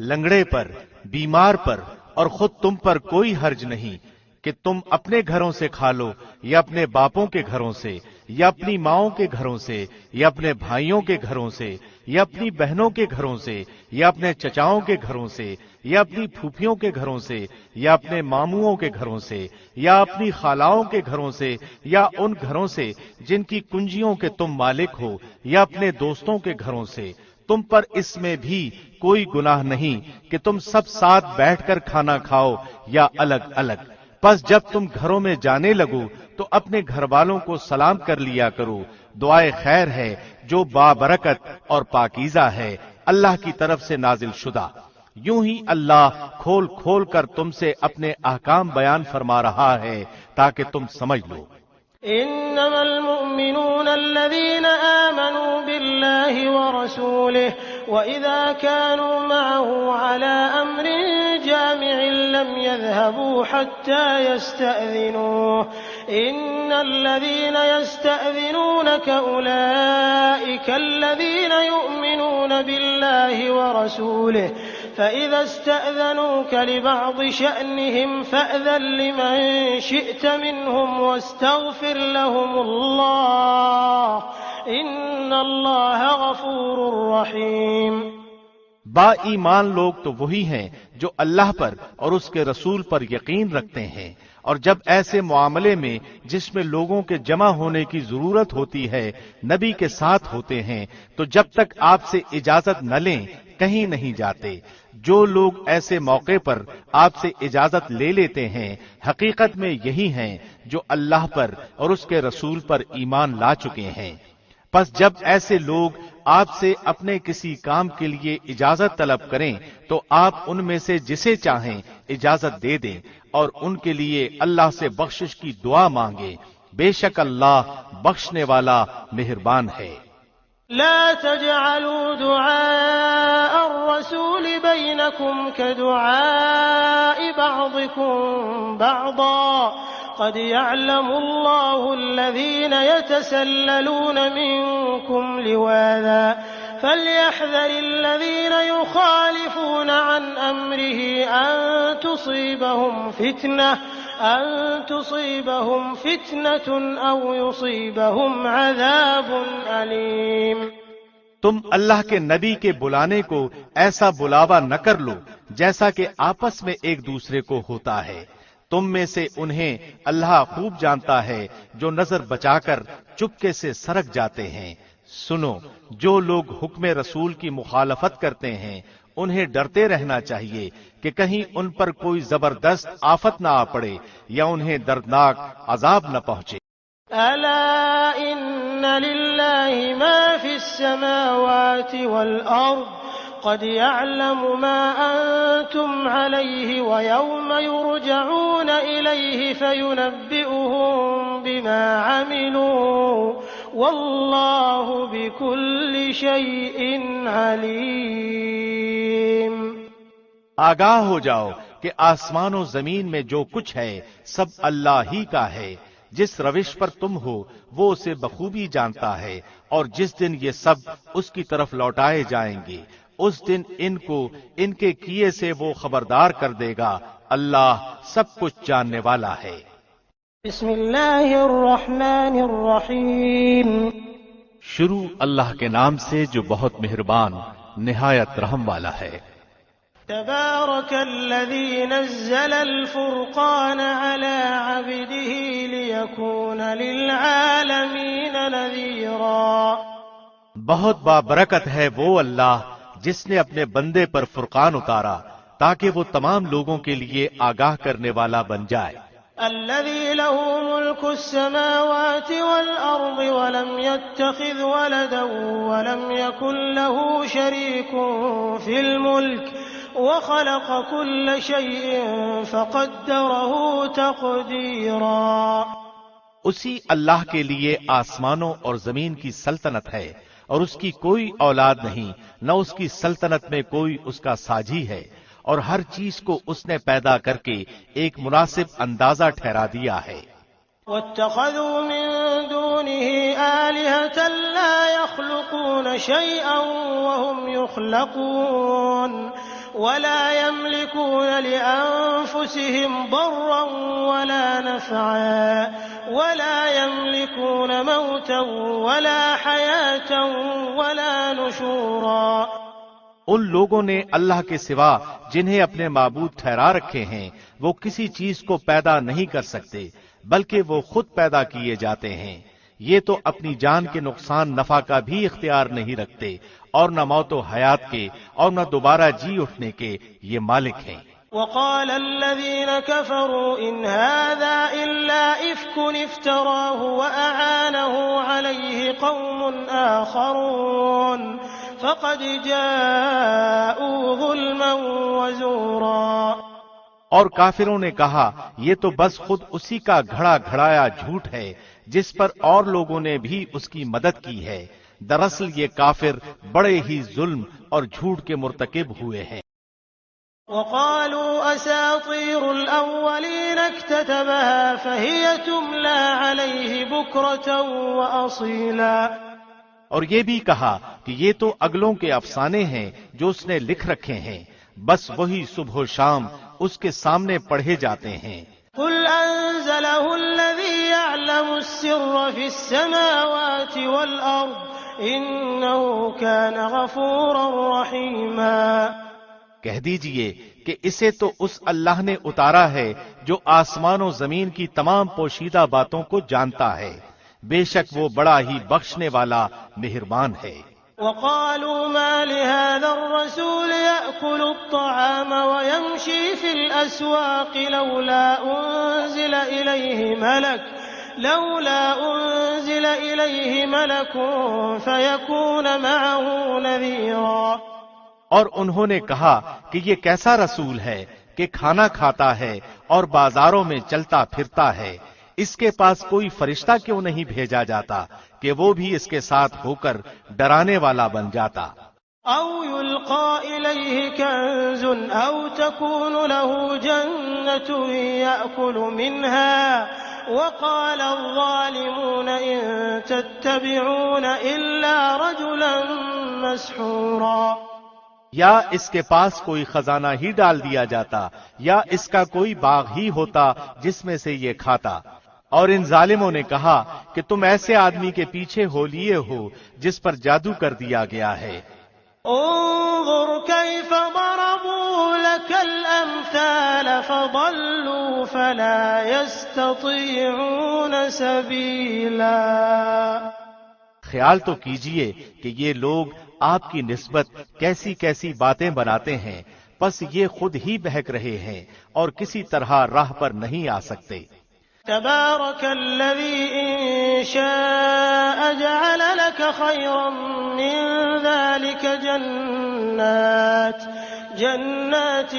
لنگڑے پر، بیمار پر اور خود تم پر کوئی حرج نہیں کہ تم اپنے گھروں سے کھا لو یا اپنے باپوں کے گھروں سے یا اپنی ماؤں کے گھروں سے یا اپنے بھائیوں کے گھروں سے یا اپنی بہنوں کے گھروں سے یا اپنے چچاؤں کے گھروں سے یا اپنی پھوپھیوں کے گھروں سے یا اپنے ماموؤں کے گھروں سے یا اپنی خالاؤں کے گھروں سے یا ان گھروں سے جن کی کنجیوں کے تم مالک ہو یا اپنے دوستوں کے گھروں سے۔ تم پر اس میں بھی کوئی گناہ نہیں کہ تم سب ساتھ بیٹھ کر کھانا کھاؤ یا الگ الگ۔ پس جب تم گھروں میں جانے لگو تو اپنے گھر والوں کو سلام کر لیا کرو۔ دعائے خیر ہے جو بابرکت اور پاکیزہ ہے، اللہ کی طرف سے نازل شدہ۔ یوں ہی اللہ کھول کھول کر تم سے اپنے احکام بیان فرما رہا ہے تاکہ تم سمجھ لو۔ إنما المؤمنون الذين آمنوا بالله ورسوله وإذا كانوا معه على أمر جامع لم يذهبوا حتى يستأذنوه إن الذين يستأذنونك أولئك الذين يؤمنون بالله ورسوله فإذا استأذنوك لبعض شأنهم فأذن لمن شئت منهم واستغفر لهم الله إن الله غفور رحيم۔ با ایمان لوگ تو وہی ہیں جو اللہ پر اور اس کے رسول پر یقین رکھتے ہیں، اور جب ایسے معاملے میں جس میں لوگوں کے جمع ہونے کی ضرورت ہوتی ہے نبی کے ساتھ ہوتے ہیں تو جب تک آپ سے اجازت نہ لیں کہیں نہیں جاتے۔ جو لوگ ایسے موقع پر آپ سے اجازت لے لیتے ہیں حقیقت میں یہی ہیں جو اللہ پر اور اس کے رسول پر ایمان لا چکے ہیں۔ پس جب ایسے لوگ آپ سے اپنے کسی کام کے لیے اجازت طلب کریں تو آپ ان میں سے جسے چاہیں اجازت دے دیں اور ان کے لیے اللہ سے بخشش کی دعا مانگیں، بے شک اللہ بخشنے والا مہربان ہے۔ لا تجعلوا دعاء الرسول بينكم كدعاء بعضكم بعضا قد يعلم الله الذين يتسللون منكم لواذا فليحذر الذين يخالفون عن أمره أن تصيبهم فتنة أو يصيبهم عذاب أليم۔ تم اللہ کے نبی کے بلانے کو ایسا بلاوا نہ کر لو جیسا کہ آپس میں ایک دوسرے کو ہوتا ہے۔ تم میں سے انہیں اللہ خوب جانتا ہے جو نظر بچا کر چپکے سے سرک جاتے ہیں۔ سنو، جو لوگ حکم رسول کی مخالفت کرتے ہیں انہیں ڈرتے رہنا چاہیے کہ کہیں ان پر کوئی زبردست آفت نہ آ پڑے یا انہیں دردناک عذاب نہ پہنچے۔ ألا إن لله ما في السماوات والأرض قد يعلم ما أنتم عليه ويوم يرجعون إليه فينبئهم بما عملوا والله بكل شيء عليم۔ آگاہ ہو جاؤ کہ آسمان و زمین میں جو کچھ ہے سب اللہ ہی کا ہے۔ جس روش پر تم ہو وہ اسے بخوبی جانتا ہے، اور جس دن یہ سب اس کی طرف لوٹائے جائیں گے اس دن ان کو ان کے کیے سے وہ خبردار کر دے گا۔ اللہ سب کچھ جاننے والا ہے۔ بسم اللہ الرحمن الرحیم۔ شروع اللہ کے نام سے جو بہت مہربان نہایت رحم والا ہے۔ تبارك الذي نزل الفرقان على عبده ليكون للعالمين نذيرا۔ بہت بابرکت ہے وہ اللہ جس نے اپنے بندے پر فرقان اتارا تاکہ وہ تمام لوگوں کے لیے آگاہ کرنے والا بن جائے۔ الذي له ملك السماوات والأرض ولم يتخذ ولدا ولم يكن له شريك في الملك وخلق كل شيء فقدره تقديرا۔ اسی اللہ کے لیے آسمانوں اور زمین کی سلطنت ہے اور اس کی کوئی اولاد نہیں، نہ اس کی سلطنت میں کوئی اس کا ساجی ہے، اور ہر چیز کو اس نے پیدا کر کے ایک مناسب اندازہ ٹھہرا دیا ہے۔ واتخذوا من دونه آلهة لا يخلقون شيئا وهم يخلقون ولا يملكون لأنفسهم ضرا ولا نفعا ولا يملكون موتا ولا حياة ولا نشورا۔ ان لوگوں نے اللہ کے سوا جنہیں اپنے معبود ٹھہرا رکھے ہیں وہ کسی چیز کو پیدا نہیں کر سکتے بلکہ وہ خود پیدا کیے جاتے ہیں۔ یہ تو اپنی جان کے نقصان نفع کا بھی اختیار نہیں رکھتے اور نہ موت و حیات کے اور نہ دوبارہ جی اٹھنے کے یہ مالک ہیں۔ وقال الذين كفروا إن هذا إلا إفك افتراه وأعانه عليه قوم آخرون فقد جاءوا ظلما وزورا۔ اور کافروں نے کہا یہ تو بس خود اسی کا گھڑا گھڑایا جھوٹ ہے جس پر اور لوگوں نے بھی اس کی مدد کی ہے۔ دراصل یہ کافر بڑے ہی ظلم اور جھوٹ کے مرتکب ہوئے ہیں۔ وقالوا أساطير الأولين اكتتبها فهي تملى عليه بكرة وأصيلا۔ اور یہ بھی کہا کہ یہ تو اگلوں کے افسانے ہیں جو اس نے لکھ رکھے ہیں، بس وہی صبح و شام اس کے سامنے پڑھے جاتے ہیں۔ قل أنزله الذي يعلم السر في السماوات والأرض إنه كان غفورا رحيما۔ کہہ دیجئے کہ اسے تو اس اللہ نے اتارا ہے جو آسمان و زمین کی تمام پوشیدہ باتوں کو جانتا ہے، بے شک وہ بڑا ہی بخشنے والا مہربان ہے۔ وقالوا ما لهذا الرسول يأكل الطعام ويمشي في الأسواق لولا أنزل إليه ملك فيكون معه نذيرا۔ اور انہوں نے کہا کہ یہ کیسا رسول ہے کہ کھانا کھاتا ہے اور بازاروں میں چلتا پھرتا ہے، اس کے پاس کوئی فرشتہ کیوں نہیں بھیجا جاتا کہ وہ بھی اس کے ساتھ ہو کر ڈرانے والا بن جاتا۔ أو يلقى إليه كنز أو تكون له جنة يأكل منها وقال الظالمون إن تتبعون إلا رجلا مسحورا۔ یا اس کے پاس کوئی خزانہ ہی ڈال دیا جاتا یا اس کا کوئی باغ ہی ہوتا جس میں سے یہ کھاتا، اور ان ظالموں نے کہا کہ تم ایسے آدمی کے پیچھے ہو لیے ہو جس پر جادو کر دیا گیا ہے۔ انظر كيف ضربوا لك الأمثال فضلوا فلا يستطيعون سبيلا۔ خیال تو کیجئے کہ یہ لوگ آپ کی نسبت کیسی کیسی باتیں بناتے ہیں، پس یہ خود ہی بہک رہے ہیں اور کسی طرح راہ پر نہیں آ سکتے۔ تبارك الذي إن شاء جعل لك خيرا من ذلك جنات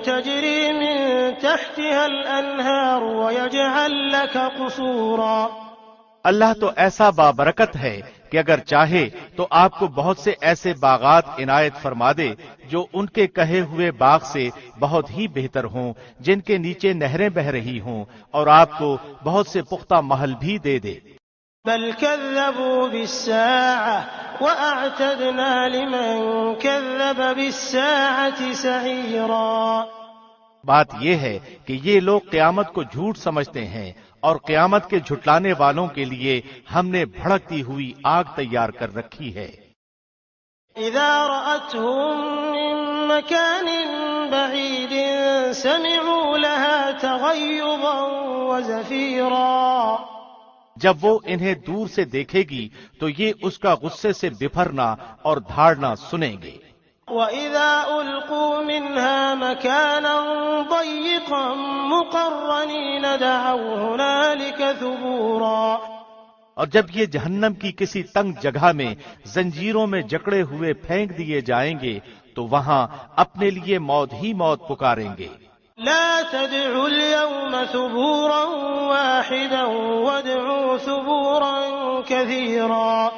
تجري من تحتها الأنهار ويجعل لك قصورا۔ اللہ تو ایسا بابرکت ہے کہ اگر چاہے تو آپ کو بہت سے ایسے باغات عنایت فرما دے جو ان کے کہے ہوئے باغ سے بہت ہی بہتر ہوں، جن کے نیچے نہریں بہ رہی ہوں، اور آپ کو بہت سے پختہ محل بھی دے دے۔ بل كذبوا بالساعة وأعتدنا لمن كذب بالساعة سعيرا۔ بات یہ ہے کہ یہ لوگ قیامت کو جھوٹ سمجھتے ہیں اور قیامت کے جھٹلانے والوں کے لیے ہم نے بھڑکتی ہوئی آگ تیار کر رکھی ہے۔ اذا رأتهم من مكان بعيد سمعوا لها تغيظا وزفيرا۔ جب وہ انہیں دور سے دیکھے گی تو یہ اس کا غصے سے بپھرنا اور دھاڑنا سنیں گے۔ وَإِذَا أُلْقُوا مِنْهَا مَكَانًا ضَيِّقًا مُقَرَّنِينَ دَعَوْا هُنَالِكَ ثُبُورًا۔ اور جب یہ جہنم کی کسی تنگ جگہ میں زنجیروں میں جکڑے ہوئے پھینک دیے جائیں گے تو وہاں اپنے لیے موت ہی موت پکاریں گے۔ لا تدعوا اليوم ثبورا واحدا وادعوا ثبورا كثيرا۔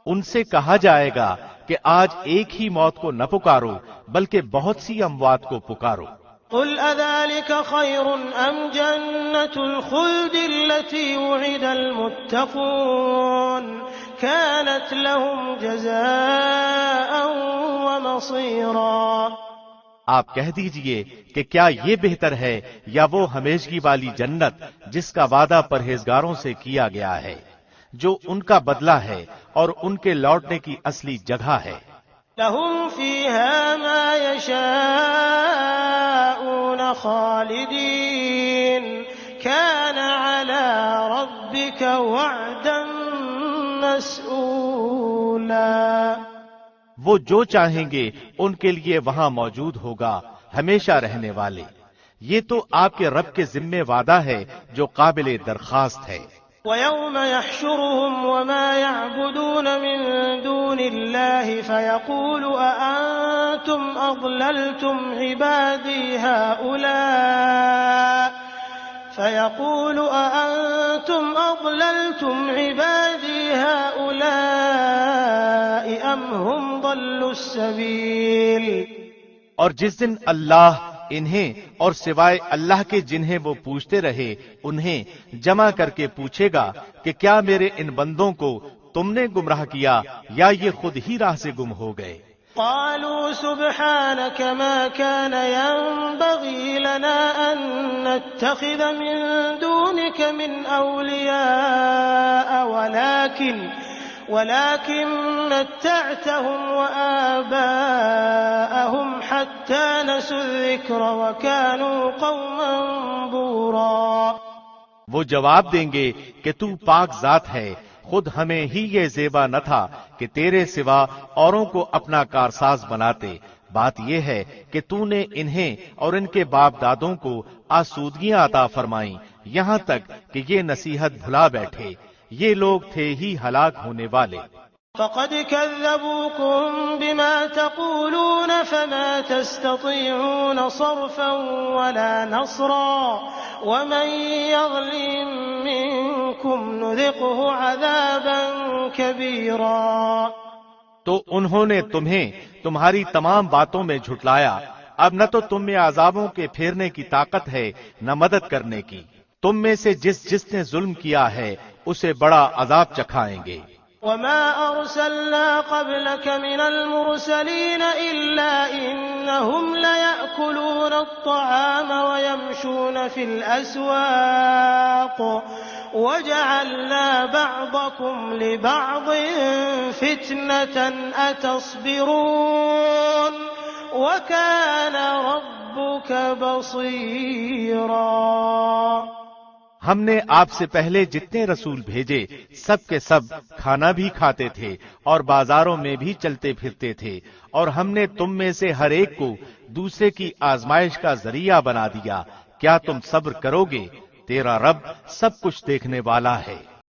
ان سے کہا جائے گا کہ آج ایک ہی موت کو نہ پکارو بلکہ بہت سی اموات کو پکارو۔ قل أذلك خير أم جنة الخلد التي وعد المتقون كانت لهم جزاء ومصيرا۔ آپ کہہ دیجئے کہ کیا یہ بہتر ہے یا وہ ہمیشگی والی جنت جس کا وعدہ پرہیزگاروں سے کیا گیا ہے، جو ان کا بدلہ ہے اور ان کے لوٹنے کی اصلی جگہ ہے۔ لهم فيها ما يشاءون خالدين كان على ربك وعدا مسئولا۔ وہ جو چاہیں گے ان کے لیے وہاں موجود ہوگا ہمیشہ رہنے والے، یہ تو آپ کے رب کے ذمے وعدہ ہے جو قابل درخواست ہے۔ وَيَوْمَ يَحْشُرُهُمْ وَمَا يَعْبُدُونَ مِن دُونِ اللَّهِ فَيَقُولُ أَأَنتُمْ أَضْلَلْتُمْ عِبَادِي هَؤُلَاءِ أَمْ هُمْ ضَلُّوا السَّبِيلَ۔ اور جس دن اللہ انہیں اور سوائے اللہ کے جنہیں وہ پوچھتے رہے انہیں جمع کر کے پوچھے گا کہ کیا میرے ان بندوں کو تم نے گمراہ کیا یا یہ خود ہی راہ سے گم ہو گئے؟ قالوا سبحانك ما كان ينبغي لنا أن نتخذ من دونك من أولياء ولكن متعتهم وآباءهم حتى نسوا الذكر وكانوا قوما بورا۔ وہ جواب دیں گے کہ تو پاک ذات ہے، خود ہمیں ہی یہ زیبا نہ تھا کہ تیرے سوا اوروں کو اپنا کارساز بناتے، بات یہ ہے کہ تو نے انہیں اور ان کے باپ دادوں کو آسودگیاں عطا فرمائیں یہاں تک کہ یہ نصیحت بھلا بیٹھے، یہ لوگ تھے ہی ہلاک ہونے والے۔ فقد كذبوكم بما تقولون فما تستطيعون صرفا ولا نصرا ومن يظلم منكم نذقه عذابا كبيرا۔ تو انہوں نے تمہیں تمہاری تمام باتوں میں جھٹلایا، اب نہ تو تم میں عذابوں کے پھیرنے کی طاقت ہے نہ مدد کرنے کی، تم میں سے جس نے ظلم کیا ہے اسے بڑا عذاب چکھائیں گے۔ وما أرسلنا قبلك من المرسلين إلا إنهم ليأكلون الطعام ويمشون في الأسواق وجعلنا بعضكم لبعض فتنة أتصبرون وكان ربك بصيرا۔ ہم نے آپ سے پہلے جتنے رسول بھیجے سب کے سب کھانا بھی کھاتے تھے اور بازاروں میں بھی چلتے پھرتے تھے، اور ہم نے تم میں سے ہر ایک کو دوسرے کی آزمائش کا ذریعہ بنا دیا، کیا تم صبر کرو گے؟ تیرا رب سب کچھ دیکھنے والا ہے۔